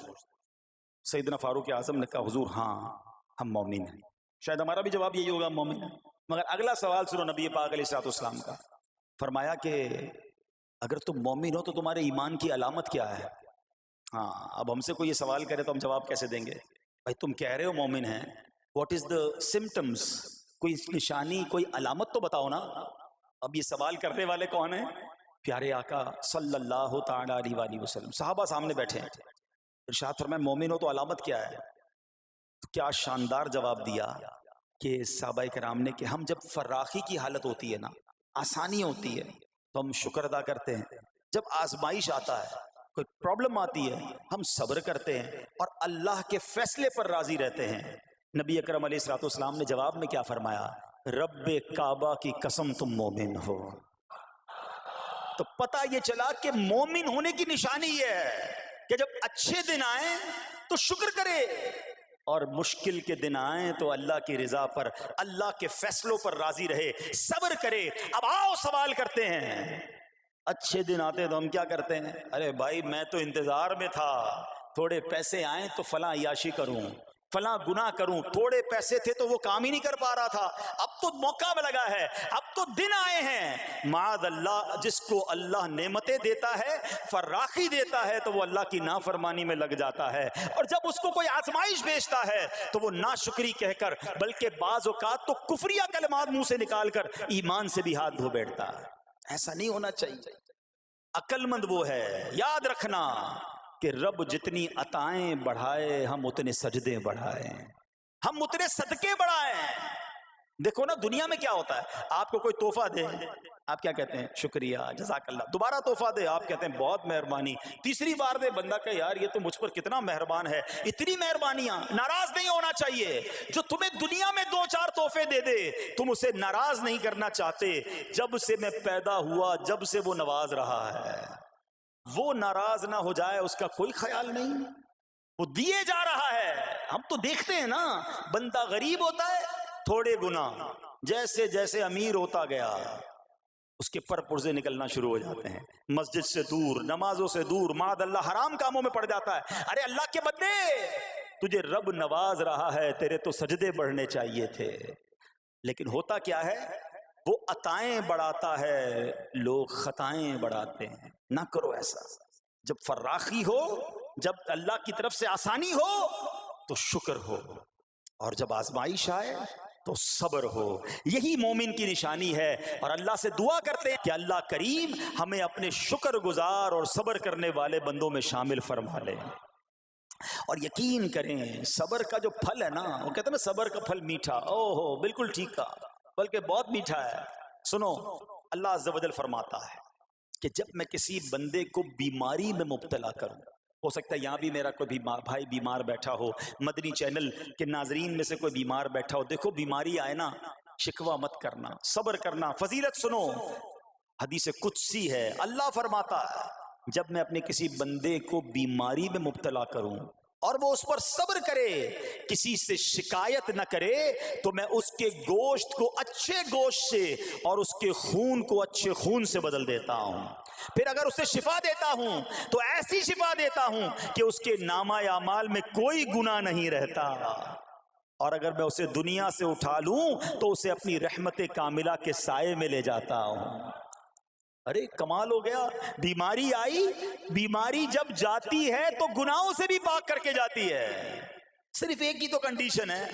سیدنا فاروق اعظم نے کہا حضور ہاں ہم مومن ہیں. شاید ہمارا بھی جواب یہی ہوگا ہم مومن ہیں. مگر اگلا سوال سنو نبی پاک علیہ الصلوۃ والسلام کا. فرمایا کہ اگر تم مومن ہو تو تمہارے ایمان کی علامت کیا ہے؟ ہاں اب ہم سے کوئی یہ سوال کرے تو ہم جواب کیسے دیں گے؟ بھائی تم کہہ رہے ہو مومن ہیں, واٹ از دا سمٹمز؟ کوئی نشانی, کوئی علامت تو بتاؤ نا. اب یہ سوال کرنے والے کون ہیں؟ پیارے آقا صلی اللہ تعالی علیہ وآلہ وسلم. صحابہ سامنے بیٹھے ہیں. ارشاد فرمایا مومن ہو تو علامت کیا ہے؟ تو کیا شاندار جواب دیا کہ صحابہ کرام نے کہ ہم جب فراخی کی حالت ہوتی ہے نا, آسانی ہوتی ہے, تو ہم شکر ادا کرتے ہیں. جب آزمائش آتا ہے, کوئی پرابلم آتی ہے, ہم صبر کرتے ہیں اور اللہ کے فیصلے پر راضی رہتے ہیں. نبی اکرم علیہ الصلوۃ والسلام نے جواب میں کیا فرمایا؟ رب کعبہ کی قسم تم مومن ہو. تو پتہ یہ چلا کہ مومن ہونے کی نشانی یہ ہے کہ جب اچھے دن آئیں تو شکر کرے, اور مشکل کے دن آئیں تو اللہ کی رضا پر, اللہ کے فیصلوں پر راضی رہے, صبر کرے. اب آؤ سوال کرتے ہیں. اچھے دن آتے تو ہم کیا کرتے ہیں؟ ارے بھائی میں تو انتظار میں تھا, تھوڑے پیسے آئیں تو فلاں عیاشی کروں, فلاں گناہ کروں. تھوڑے پیسے تھے تو وہ کام ہی نہیں کر پا رہا تھا, اب تو موقع لگا ہے, اب تو دن آئے ہیں. معاذ اللہ, جس کو اللہ نعمتیں دیتا ہے, فراخی دیتا ہے, تو وہ اللہ کی نافرمانی میں لگ جاتا ہے. اور جب اس کو کوئی آزمائش بھیجتا ہے تو وہ ناشکری کہہ کر, بلکہ بعض اوقات تو کفریہ کلمات منہ سے نکال کر ایمان سے بھی ہاتھ دھو بیٹھتا ہے. ایسا نہیں ہونا چاہیے. عقل مند وہ ہے, یاد رکھنا کہ رب جتنی عطائیں بڑھائے ہم اتنے سجدے بڑھائیں, ہم اتنے صدقے بڑھائیں. دیکھو نا دنیا میں کیا ہوتا ہے, آپ کو کوئی تحفہ دے, آپ کیا کہتے ہیں؟ شکریہ, جزاک اللہ. دوبارہ تحفہ دے, آپ کہتے ہیں بہت مہربانی. تیسری بار دے, بندہ کہ یار یہ تو مجھ پر کتنا مہربان ہے. اتنی مہربانیاں. ناراض نہیں ہونا چاہیے. جو تمہیں دنیا میں 2-4 تحفے دے دے, تم اسے ناراض نہیں کرنا چاہتے. جب سے میں پیدا ہوا, جب سے وہ نواز رہا ہے, وہ ناراض نہ ہو جائے اس کا کوئی خیال نہیں. وہ دیے جا رہا ہے. ہم تو دیکھتے ہیں نا, بندہ غریب ہوتا ہے, تھوڑے گناہ, جیسے جیسے امیر ہوتا گیا اس کے پر پرزے نکلنا شروع ہو جاتے ہیں, مسجد سے دور, نمازوں سے دور, معاذ اللہ حرام کاموں میں پڑ جاتا ہے. ارے اللہ کے بندے, تجھے رب نواز رہا ہے, تیرے تو سجدے بڑھنے چاہیے تھے. لیکن ہوتا کیا ہے, وہ عطائیں بڑھاتا ہے, لوگ خطائیں بڑھاتے ہیں. نہ کرو ایسا. جب فراخی ہو, جب اللہ کی طرف سے آسانی ہو تو شکر ہو, اور جب آزمائش آئے تو صبر ہو. یہی مومن کی نشانی ہے. اور اللہ سے دعا کرتے ہیں کہ اللہ کریم ہمیں اپنے شکر گزار اور صبر کرنے والے بندوں میں شامل فرما لے. اور یقین کریں صبر کا جو پھل ہے نا, وہ کہتے ہیں نا صبر کا پھل میٹھا. او ہو, بالکل ٹھیک کہا, بلکہ بہت میٹھا ہے. سنو, اللہ عز و جل فرماتا ہے کہ جب میں کسی بندے کو بیماری میں مبتلا کروں, ہو سکتا ہے یہاں بھی میرا کوئی بھائی بیمار بیٹھا ہو, مدنی چینل کے ناظرین میں سے کوئی بیمار بیٹھا ہو. دیکھو بیماری آئے نا, شکوہ مت کرنا, صبر کرنا. فضیلت سنو, حدیث قدسی ہے, اللہ فرماتا ہے جب میں اپنے کسی بندے کو بیماری میں مبتلا کروں اور وہ اس پر صبر کرے, کسی سے شکایت نہ کرے, تو میں اس کے گوشت کو اچھے گوشت سے اور اس کے خون کو اچھے خون سے بدل دیتا ہوں. پھر اگر اسے شفا دیتا ہوں تو ایسی شفا دیتا ہوں کہ اس کے نامہ اعمال میں کوئی گناہ نہیں رہتا. اور اگر میں اسے دنیا سے اٹھا لوں تو اسے اپنی رحمت کاملہ کے سائے میں لے جاتا ہوں. ارے کمال ہو گیا. بیماری آئی, بیماری جب جاتی ہے تو گناہوں سے بھی پاک کر کے جاتی ہے. صرف ایک ہی تو کنڈیشن ہے,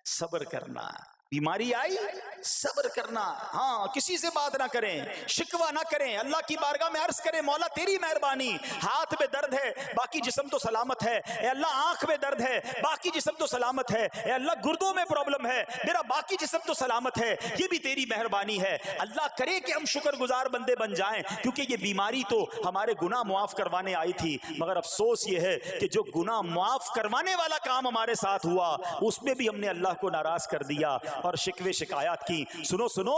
صبر کرنا. بیماری آئی, صبر کرنا. ہاں, کسی سے بات نہ کریں, شکوہ نہ کریں, اللہ کی بارگاہ میں عرض کریں مولا تیری مہربانی, ہاتھ میں درد ہے باقی جسم تو سلامت ہے, اے اللہ آنکھ میں درد ہے باقی جسم تو سلامت ہے, اے اللہ گردوں میں پرابلم ہے میرا باقی جسم تو سلامت ہے, یہ بھی تیری مہربانی ہے. اللہ کرے کہ ہم شکر گزار بندے بن جائیں, کیونکہ یہ بیماری تو ہمارے گناہ معاف کروانے آئی تھی. مگر افسوس یہ ہے کہ جو گناہ معاف کروانے والا کام ہمارے ساتھ ہوا اس میں بھی ہم نے اللہ کو ناراض کر دیا اور شکوے شکایات کی. سنو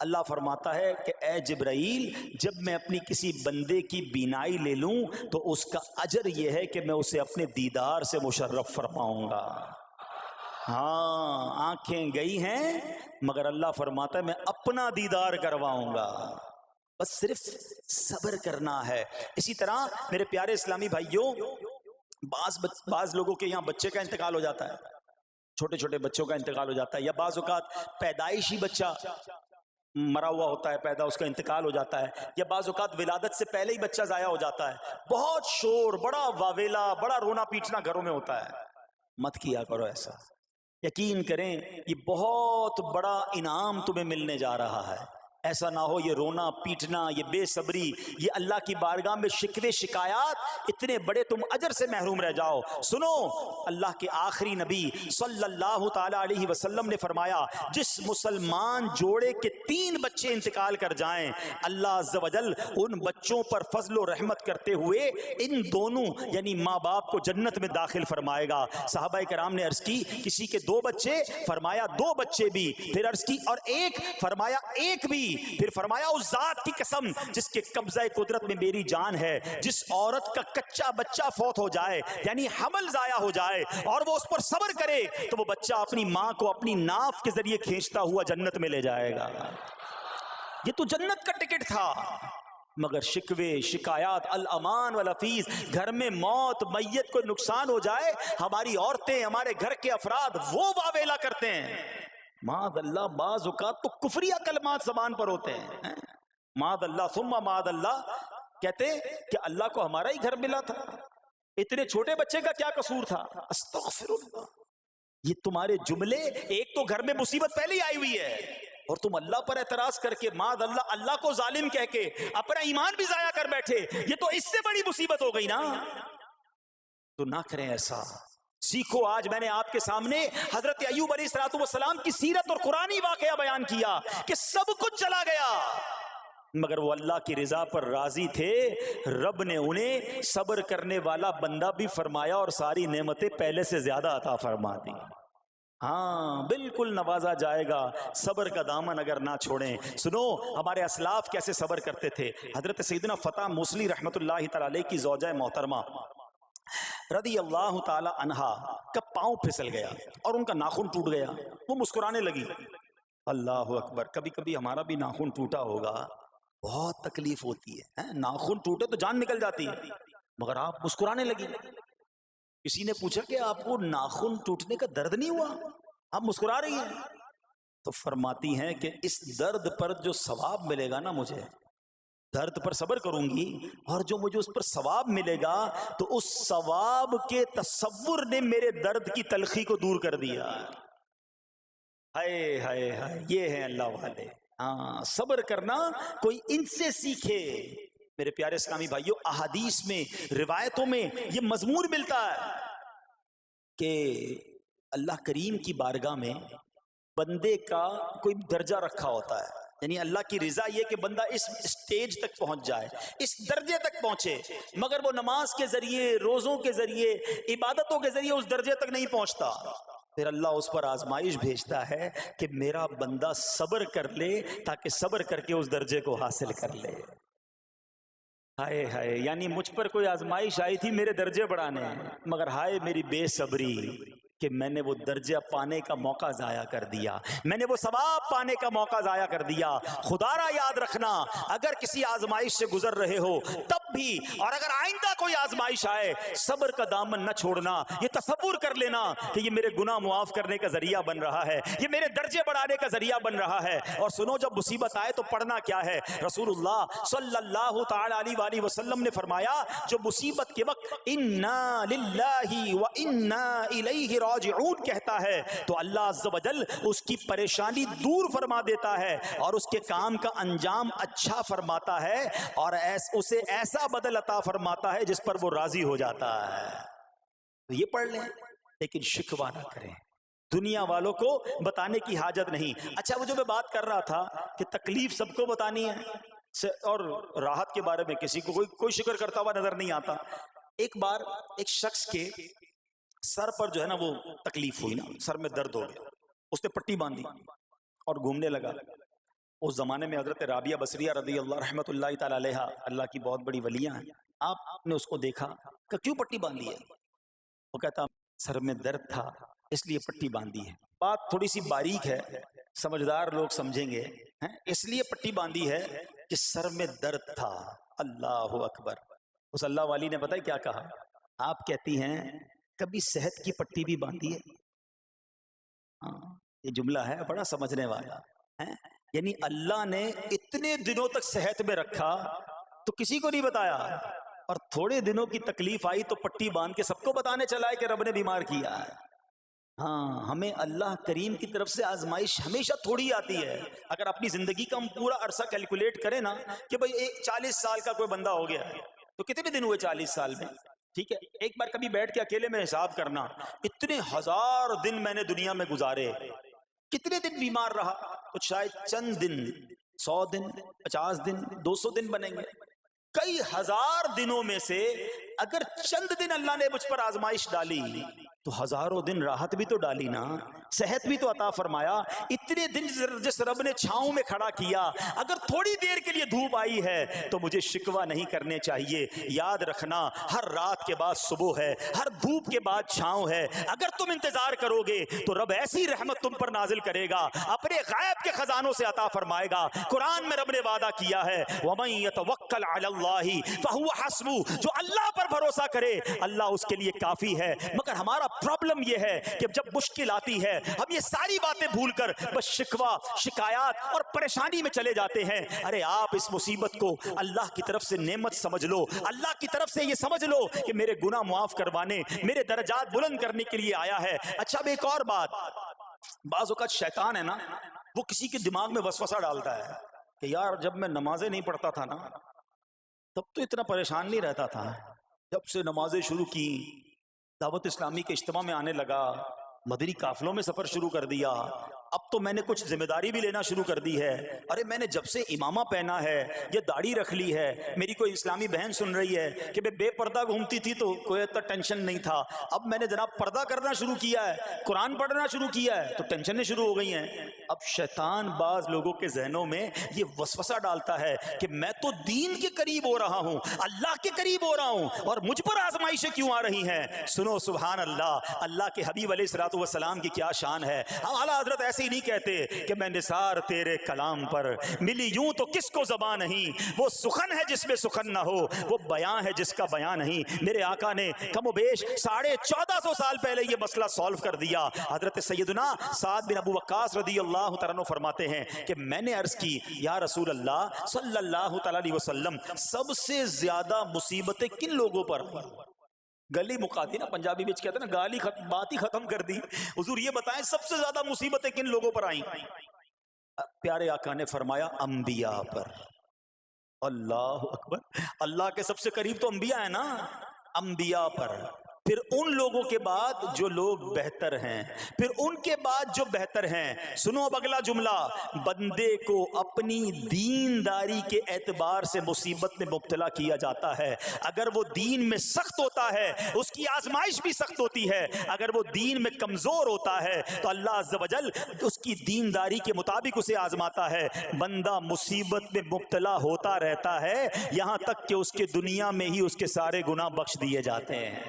اللہ فرماتا ہے کہ اے جبرائیل جب میں اپنی کسی بندے کی بینائی لے لوں تو اس کا اجر یہ ہے کہ میں اسے اپنے دیدار سے مشرف فرماؤں گا. ہاں آنکھیں گئی ہیں مگر اللہ فرماتا ہے میں اپنا دیدار کرواؤں گا. بس صرف صبر کرنا ہے. اسی طرح میرے پیارے اسلامی بھائیوں بعض لوگوں کے یہاں بچے کا انتقال ہو جاتا ہے, چھوٹے چھوٹے بچوں کا انتقال ہو جاتا ہے, یا بعض اوقات پیدائشی بچہ مرا ہوا ہوتا ہے, پیدا اس کا انتقال ہو جاتا ہے, یا بعض اوقات ولادت سے پہلے ہی بچہ ضائع ہو جاتا ہے. بہت شور, بڑا واویلا, بڑا رونا پیٹنا گھروں میں ہوتا ہے. مت کیا کرو ایسا. یقین کریں یہ بہت بڑا انعام تمہیں ملنے جا رہا ہے. ایسا نہ ہو یہ رونا پیٹنا, یہ بے صبری, یہ اللہ کی بارگاہ میں شکوے شکایات, اتنے بڑے تم اجر سے محروم رہ جاؤ. سنو اللہ کے آخری نبی صلی اللہ تعالی علیہ وسلم نے فرمایا جس مسلمان جوڑے کے 3 بچے انتقال کر جائیں اللہ عز و جل ان بچوں پر فضل و رحمت کرتے ہوئے ان دونوں یعنی ماں باپ کو جنت میں داخل فرمائے گا. صحابہ کرام نے عرض کی کسی کے 2 بچے, فرمایا 2 بچے بھی, پھر عرض کی اور 1, فرمایا 1 بھی, پھر فرمایا اس ذات کی قسم جس کے قبضہ قدرت میں میری جان ہے, جس عورت کا کچا بچہ فوت ہو جائے یعنی حمل ضائع ہو جائے اور وہ اس پر صبر کرے تو وہ بچہ اپنی ماں کو اپنی ناف کے ذریعے کھینچتا ہوا جنت میں لے جائے گا. یہ تو جنت کا ٹکٹ تھا. مگر شکوے شکایات الامان والافیز, گھر میں موت میت کو نقصان ہو جائے, ہماری عورتیں ہمارے گھر کے افراد وہ واویلا کرتے ہیں. معاذ اللہ بعض اوقات تو کفریہ کلمات زبان پر ہوتے ہیں. معاذ اللہ ثم معاذ اللہ, کہتے کہ اللہ کو ہمارا ہی گھر ملا تھا, اتنے چھوٹے بچے کا کیا قصور تھا. استغفر اللہ. یہ تمہارے جملے, ایک تو گھر میں مصیبت پہلے ہی آئی ہوئی ہے اور تم اللہ پر اعتراض کر کے معاذ اللہ اللہ کو ظالم کہہ کے اپنا ایمان بھی ضائع کر بیٹھے, یہ تو اس سے بڑی مصیبت ہو گئی نا. تو نہ کریں ایسا. سیکھو. آج میں نے آپ کے سامنے حضرت ایوب علیہ السلام کی سیرت اور قرآنی واقعہ بیان کیا کہ سب کچھ چلا گیا مگر وہ اللہ کی رضا پر راضی تھے. رب نے انہیں صبر کرنے والا بندہ بھی فرمایا اور ساری نعمتیں پہلے سے زیادہ عطا فرما دی. ہاں بالکل نوازا جائے گا. صبر کا دامن اگر نہ چھوڑیں. سنو ہمارے اسلاف کیسے صبر کرتے تھے. حضرت سیدنا فتح موصلی رحمت اللہ تعالی علیہ کی زوجہ محترمہ رضی اللہ تعالی عنہا کا پاؤں پھسل گیا اور ان کا ناخن ٹوٹ گیا. وہ مسکرانے لگی. اللہ اکبر. کبھی کبھی ہمارا بھی ناخن ٹوٹا ہوگا, بہت تکلیف ہوتی ہے. ناخن ٹوٹے تو جان نکل جاتی ہے, مگر آپ مسکرانے لگی. کسی نے پوچھا کہ آپ کو ناخن ٹوٹنے کا درد نہیں ہوا, آپ مسکرا رہی ہیں؟ تو فرماتی ہیں کہ اس درد پر جو ثواب ملے گا نا, مجھے درد پر صبر کروں گی اور جو مجھے اس پر ثواب ملے گا تو اس ثواب کے تصور نے میرے درد کی تلخی کو دور کر دیا. ہائے ہائے ہائے, یہ ہیں اللہ والے. ہاں صبر کرنا کوئی ان سے سیکھے. میرے پیارے اسلامی بھائیوں, احادیث میں روایتوں میں یہ مضمون ملتا ہے کہ اللہ کریم کی بارگاہ میں بندے کا کوئی درجہ رکھا ہوتا ہے. یعنی اللہ کی رضا یہ کہ بندہ اس سٹیج تک پہنچ جائے, اس درجے تک پہنچے, مگر وہ نماز کے ذریعے, روزوں کے ذریعے, عبادتوں کے ذریعے اس درجے تک نہیں پہنچتا. پھر اللہ اس پر آزمائش بھیجتا ہے کہ میرا بندہ صبر کر لے تاکہ صبر کر کے اس درجے کو حاصل کر لے. ہائے ہائے, یعنی مجھ پر کوئی آزمائش آئی تھی میرے درجے بڑھانے, مگر ہائے میری بے صبری کہ میں نے وہ درجہ پانے کا موقع ضائع کر دیا, میں نے وہ ثواب پانے کا موقع ضائع کر دیا. خدا را یاد رکھنا, اگر کسی آزمائش سے گزر رہے ہو تب بھی, اور اگر آئندہ کوئی آزمائش آئے, صبر کا دامن نہ چھوڑنا. یہ تصور کر لینا کہ یہ میرے گناہ معاف کرنے کا ذریعہ بن رہا ہے, یہ میرے درجے بڑھانے کا ذریعہ بن رہا ہے. اور سنو جب مصیبت آئے تو پڑھنا کیا ہے. رسول اللہ صلی اللہ تعالی علیہ وآلہ وسلم نے فرمایا جو مصیبت کے وقت انا للہ و انا الیہ راجعون کہتا ہے تو اللہ عز و جل اس کی پریشانی دور فرما دیتا ہے اور اس کے کام کا انجام اچھا فرماتا ہے اور اسے ایسا بدل عطا فرماتا ہے جس پر وہ راضی ہو جاتا ہے. تو یہ پڑھ لیں لیکن شکوہ نہ کریں. دنیا والوں کو بتانے کی حاجت نہیں. اچھا وہ جو میں بات کر رہا تھا کہ تکلیف سب کو بتانی ہے اور راحت کے بارے میں کسی کو کوئی شکر کرتا ہوا نظر نہیں آتا. ایک بار ایک شخص کے سر پر جو ہے نا وہ تکلیف ہوئی نا, سر میں درد ہو گیا, اس نے پٹی باندھی اور گھومنے لگا. اس زمانے میں حضرت رابعہ بصریہ رضی اللہ رحمۃ اللہ تعالی علیہ، اللہ کی بہت بڑی ولیاں ہیں، آپ نے اس کو دیکھا کہ کیوں پٹی باندھی ہے؟ وہ کہتا سر میں درد تھا اس لیے پٹی باندھی ہے۔ بات تھوڑی سی باریک ہے، سمجھدار لوگ سمجھیں گے، اس لیے پٹی باندھی ہے کہ سر میں درد تھا۔ اللہ اکبر۔ اس اللہ والی نے پتہ ہے کیا کہا؟ آپ کہتی ہیں کبھی صحت کی پٹی بھی باندھی ہے؟ یہ جملہ ہے بڑا سمجھنے والا ہے، یعنی اللہ نے اتنے دنوں تک صحت میں رکھا تو کسی کو نہیں بتایا، اور تھوڑے دنوں کی تکلیف آئی تو پٹی باندھ کے سب کو بتانے چلا ہے کہ رب نے بیمار کیا ہے۔ ہاں، ہمیں اللہ کریم کی طرف سے آزمائش ہمیشہ تھوڑی آتی ہے۔ اگر اپنی زندگی کا ہم پورا عرصہ کیلکولیٹ کریں نا کہ بھئی 40 سال کا کوئی بندہ ہو گیا تو کتنے دن ہوئے 40 سال میں؟ ٹھیک ہے، ایک بار کبھی بیٹھ کے اکیلے میں حساب کرنا، اتنے ہزار دن میں نے دنیا میں گزارے، کتنے دن بیمار رہا؟ تو شاید چند دن، 100 دن، 50 دن، 200 دن بنیں گے۔ کئی ہزار دنوں میں سے اگر چند دن اللہ نے مجھ پر آزمائش ڈالی تو ہزاروں دن راحت بھی تو ڈالی نا، صحت بھی تو عطا فرمایا۔ اتنے دن جس رب نے چھاؤں میں کھڑا کیا، اگر تھوڑی دیر کے لیے دھوپ آئی ہے تو مجھے شکوہ نہیں کرنے چاہیے۔ یاد رکھنا، ہر رات کے بعد صبح ہے، ہر دھوپ کے بعد چھاؤں ہے۔ اگر تم انتظار کرو گے تو رب ایسی رحمت تم پر نازل کرے گا، اپنے غیب کے خزانوں سے عطا فرمائے گا۔ قرآن میں رب نے وعدہ کیا ہے وَمَن يَتَوَكَّلْ عَلَى اللَّهِ فَهُوَ حَسْبُهُ، جو اللہ پر بھروسہ کرے اللہ اس کے لیے کافی ہے۔ مگر ہمارا پرابلم یہ ہے کہ جب مشکل آتی ہے ہم یہ ساری باتیں بھول کر بس شکوہ، شکایات اور پریشانی میں چلے جاتے ہیں۔ ارے آپ اس مصیبت کو اللہ کی طرف سے نعمت سمجھ لو، اللہ کی طرف سے یہ سمجھ لو کہ میرے گناہ معاف کروانے، میرے درجات بلند کرنے کے لیے آیا ہے۔ اچھا اب ایک اور بات، بعض اوقات شیطان ہے نا، وہ کسی کے دماغ میں وسوسہ ڈالتا ہے کہ یار جب میں نمازیں نہیں پڑھتا تھا نا تب تو اتنا پریشان نہیں رہتا تھا، جب سے نمازیں شروع کی، دعوت اسلامی کے اجتماع میں آنے لگا، مدنی قافلوں میں سفر شروع کر دیا، اب تو میں نے کچھ ذمہ داری بھی لینا شروع کر دی ہے۔ ارے میں نے جب سے امامہ پہنا ہے، یہ داڑھی رکھ لی ہے، میری کوئی اسلامی بہن سن رہی ہے کہ بے پردہ گھومتی تھی تو کوئی اتنا ٹینشن نہیں تھا، اب میں نے جناب پردہ کرنا شروع کیا ہے، قرآن پڑھنا شروع کیا ہے تو ٹینشنیں شروع ہو گئی ہیں۔ اب شیطان بعض لوگوں کے ذہنوں میں یہ وسوسہ ڈالتا ہے کہ میں تو دین کے قریب ہو رہا ہوں، اللہ کے قریب ہو رہا ہوں، اور مجھ پر آزمائشیں کیوں آ رہی ہیں؟ سنو سبحان اللہ، اللہ کے حبیب علیہ الصلوۃ والسلام کی کیا شان ہے۔ اعلیٰ حضرت ایسے ہی نہیں کہتے کہ میں نثار تیرے کلام پر، ملی یوں تو کس کو زبان نہیں، وہ سخن ہے جس میں سخن نہ ہو، وہ بیان ہے جس کا بیان نہیں۔ میرے آقا نے کم و بیش 1450 سال پہلے یہ مسئلہ سالو کر دیا۔ حضرت سیدنا سعد بن ابو وقاص رضی اللہ تعالیٰ عنہ فرماتے ہیں کہ میں نے عرض کی یا رسول اللہ صلی اللہ تعالیٰ علیہ وسلم، سب سے زیادہ مصیبتیں کن لوگوں پر ہیں؟ گلی مقاتی نا، پنجابی میں کہتے ہیں نا گالی بات ہی ختم کر دی، حضور یہ بتائیں سب سے زیادہ مصیبتیں کن لوگوں پر آئیں؟ پیارے آقا نے فرمایا انبیاء پر۔ اللہ اکبر، اللہ کے سب سے قریب تو انبیاء ہیں نا، انبیاء پر، پھر ان لوگوں کے بعد جو لوگ بہتر ہیں، پھر ان کے بعد جو بہتر ہیں۔ سنو اب اگلا جملہ، بندے کو اپنی دینداری کے اعتبار سے مصیبت میں مبتلا کیا جاتا ہے۔ اگر وہ دین میں سخت ہوتا ہے اس کی آزمائش بھی سخت ہوتی ہے، اگر وہ دین میں کمزور ہوتا ہے تو اللہ عز و جل اس کی دینداری کے مطابق اسے آزماتا ہے۔ بندہ مصیبت میں مبتلا ہوتا رہتا ہے یہاں تک کہ اس کے دنیا میں ہی اس کے سارے گناہ بخش دیے جاتے ہیں۔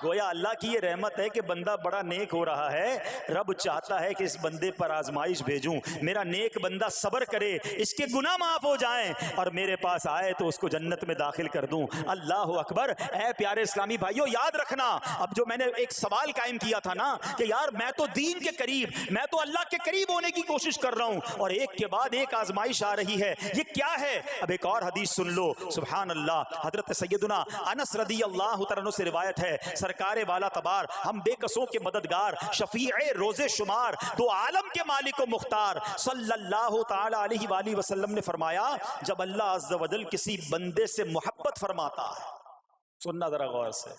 گویا اللہ کی یہ رحمت ہے کہ بندہ بڑا نیک ہو رہا ہے، رب چاہتا ہے کہ اس بندے پر آزمائش بھیجوں، میرا نیک بندہ صبر کرے، اس کے گناہ معاف ہو جائیں اور میرے پاس آئے تو اس کو جنت میں داخل کر دوں۔ اللہ اکبر۔ اے پیارے اسلامی بھائیو، یاد رکھنا، اب جو میں نے ایک سوال قائم کیا تھا نا کہ یار میں تو دین کے قریب، میں تو اللہ کے قریب ہونے کی کوشش کر رہا ہوں اور ایک کے بعد ایک آزمائش آ رہی ہے، یہ کیا ہے؟ اب ایک اور حدیث سن لو، سبحان اللہ۔ حضرت سیدنا انس رضی اللہ تعالیٰ عنہ سے روایت ہے، سرکار والا تبار، ہم بے کسوں کے مددگار، شفیع روز شمار، دو عالم کے مالک و مختار، صلی اللہ تعالی علیہ وآلہ وسلم نے فرمایا، جب اللہ عز و جل کسی بندے سے محبت فرماتا ہے، سننا ذرا غور سے،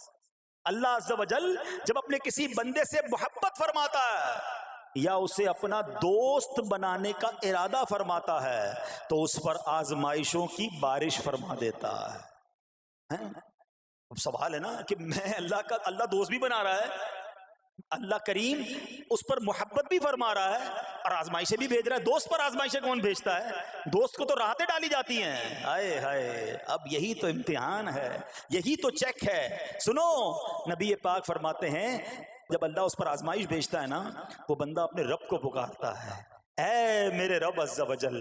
اللہ عز و جل جب اپنے کسی بندے سے محبت فرماتا ہے یا اسے اپنا دوست بنانے کا ارادہ فرماتا ہے تو اس پر آزمائشوں کی بارش فرما دیتا ہے۔ اب سوال ہے نا کہ میں اللہ دوست بھی بنا رہا ہے، اللہ کریم اس پر محبت بھی فرما رہا ہے اور آزمائشیں بھی بھیج رہا ہے. دوست پر آزمائشیں کون بھیجتا ہے؟ دوست کو تو راحتیں ڈالی جاتی ہیں. ہائے ہائے، اب یہی تو امتحان ہے، یہی تو چیک ہے. سنو، نبی پاک فرماتے ہیں جب اللہ اس پر آزمائش بھیجتا ہے نا، وہ بندہ اپنے رب کو پکارتا ہے، اے میرے رب عز و جل.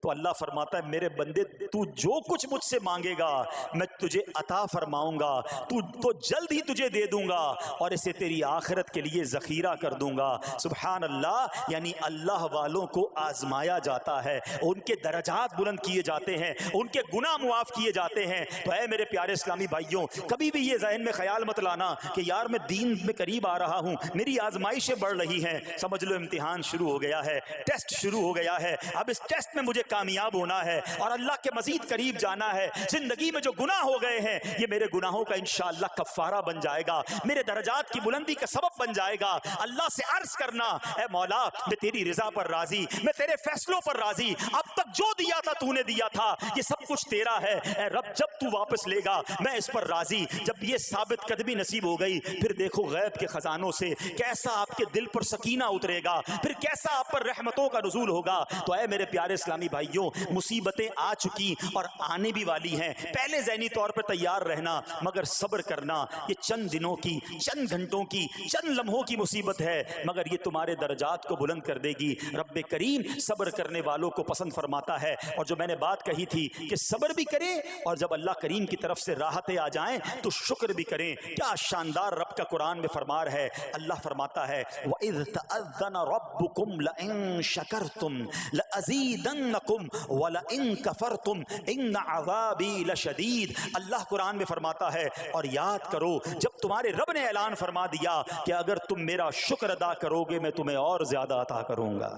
تو اللہ فرماتا ہے میرے بندے تو جو کچھ مجھ سے مانگے گا میں تجھے عطا فرماؤں گا، تو جلد ہی تجھے دے دوں گا اور اسے تیری آخرت کے لیے ذخیرہ کر دوں گا. سبحان اللہ. یعنی اللہ والوں کو آزمایا جاتا ہے، ان کے درجات بلند کیے جاتے ہیں، ان کے گناہ معاف کیے جاتے ہیں. تو اے میرے پیارے اسلامی بھائیوں، کبھی بھی یہ ذہن میں خیال مت لانا کہ یار میں دین میں قریب آ رہا ہوں، میری آزمائشیں بڑھ رہی ہیں. سمجھ لو امتحان شروع ہو گیا ہے، ٹیسٹ شروع ہو گیا ہے. اب اس ٹیسٹ میں مجھے کامیاب ہونا ہے اور اللہ کے مزید قریب جانا ہے. زندگی میں جو گناہ ہو گئے ہیں یہ میرے گناہوں کا انشاءاللہ کفارہ بن جائے گا، میرے درجات کی بلندی کا سبب بن جائے گا. اللہ سے عرض کرنا، اے مولا میں تیری رضا پر راضی، میں تیرے فیصلوں پر راضی. اب تک جو دیا تھا تو نے دیا تھا، یہ سب کچھ تیرا ہے. اے رب جب تو واپس لے گا میں اس پر راضی. جب یہ ثابت قدمی نصیب ہو گئی پھر دیکھو غیب کے خزانوں سے کیسا آپ کے دل پر سکینہ اترے گا، پھر کیسا آپ پر رحمتوں کا نزول ہوگا. تو اے میرے پیارے اسلامی بھائیوں، مصیبتیں آ چکی اور آنے بھی والی ہیں. پہلے ذہنی طور پر تیار رہنا، مگر صبر کرنا. یہ چند دنوں کی، چند گھنٹوں کی، چند لمحوں کی مصیبت ہے، مگر یہ تمہارے درجات کو بلند کر دے گی. رب کریم صبر کرنے والوں کو پسند فرماتا ہے. اور جو میں نے بات کہی تھی کہ صبر بھی کریں اور جب اللہ کریم کی طرف سے راحتیں آ جائیں تو شکر بھی کریں. کیا شاندار رب کا قرآن میں فرمان ہے. اللہ فرماتا ہے وَإِذْ تَأَذَّنَ رَبُّكُمْ لَئِن شَكَرْتُمْ لَأَزِيدَنَّكُمْ وَلَئِن كَفَرْتُمْ إِنَّ عَذَابِي لَشَدِيدٌ. اللہ قرآن میں فرماتا ہے اور یاد کرو جب تمہارے رب نے اعلان فرما دیا کہ اگر تم میرا شکر ادا کرو گے میں تمہیں اور زیادہ عطا کروں گا.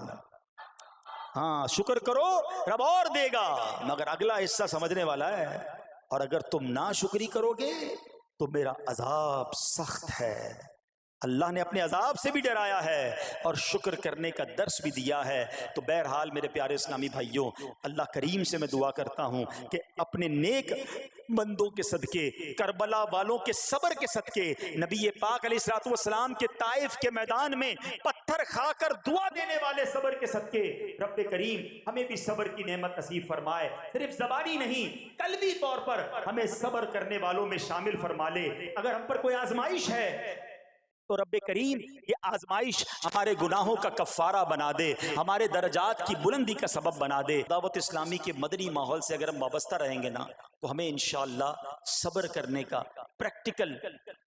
ہاں شکر کرو رب اور دے گا، مگر اگلا حصہ سمجھنے والا ہے. اور اگر تم ناشکری کرو گے تو میرا عذاب سخت ہے. اللہ نے اپنے عذاب سے بھی ڈرایا ہے اور شکر کرنے کا درس بھی دیا ہے. تو بہرحال میرے پیارے اسلامی بھائیوں، اللہ کریم سے میں دعا کرتا ہوں کہ اپنے نیک بندوں کے صدقے، کربلا والوں کے صبر کے صدقے، نبی پاک علیہ الصلوۃ والسلام کے طائف کے میدان میں پتھر کھا کر دعا دینے والے صبر کے صدقے، رب کریم ہمیں بھی صبر کی نعمت نصیب فرمائے. صرف زبانی نہیں، قلبی طور پر ہمیں صبر کرنے والوں میں شامل فرما لے. اگر ہم پر کوئی آزمائش ہے تو رب کریم یہ آزمائش ہمارے گناہوں کا کفارہ بنا دے، ہمارے درجات کی بلندی کا سبب بنا دے. دعوت اسلامی کے مدنی ماحول سے اگر ہم وابستہ رہیں گے نا تو ہمیں انشاءاللہ صبر کرنے کا پریکٹیکل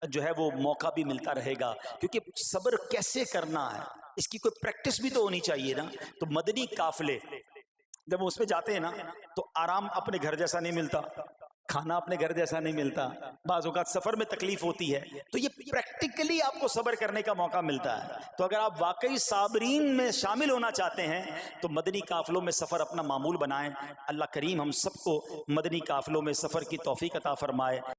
جو ہے وہ موقع بھی ملتا رہے گا. کیونکہ صبر کیسے کرنا ہے اس کی کوئی پریکٹس بھی تو ہونی چاہیے نا. تو مدنی قافلے جب اس میں جاتے ہیں نا تو آرام اپنے گھر جیسا نہیں ملتا، کھانا اپنے گھر جیسا نہیں ملتا، بعض اوقات سفر میں تکلیف ہوتی ہے. تو یہ پریکٹیکلی آپ کو صبر کرنے کا موقع ملتا ہے. تو اگر آپ واقعی صابرین میں شامل ہونا چاہتے ہیں تو مدنی قافلوں میں سفر اپنا معمول بنائیں. اللہ کریم ہم سب کو مدنی قافلوں میں سفر کی توفیق عطا فرمائے.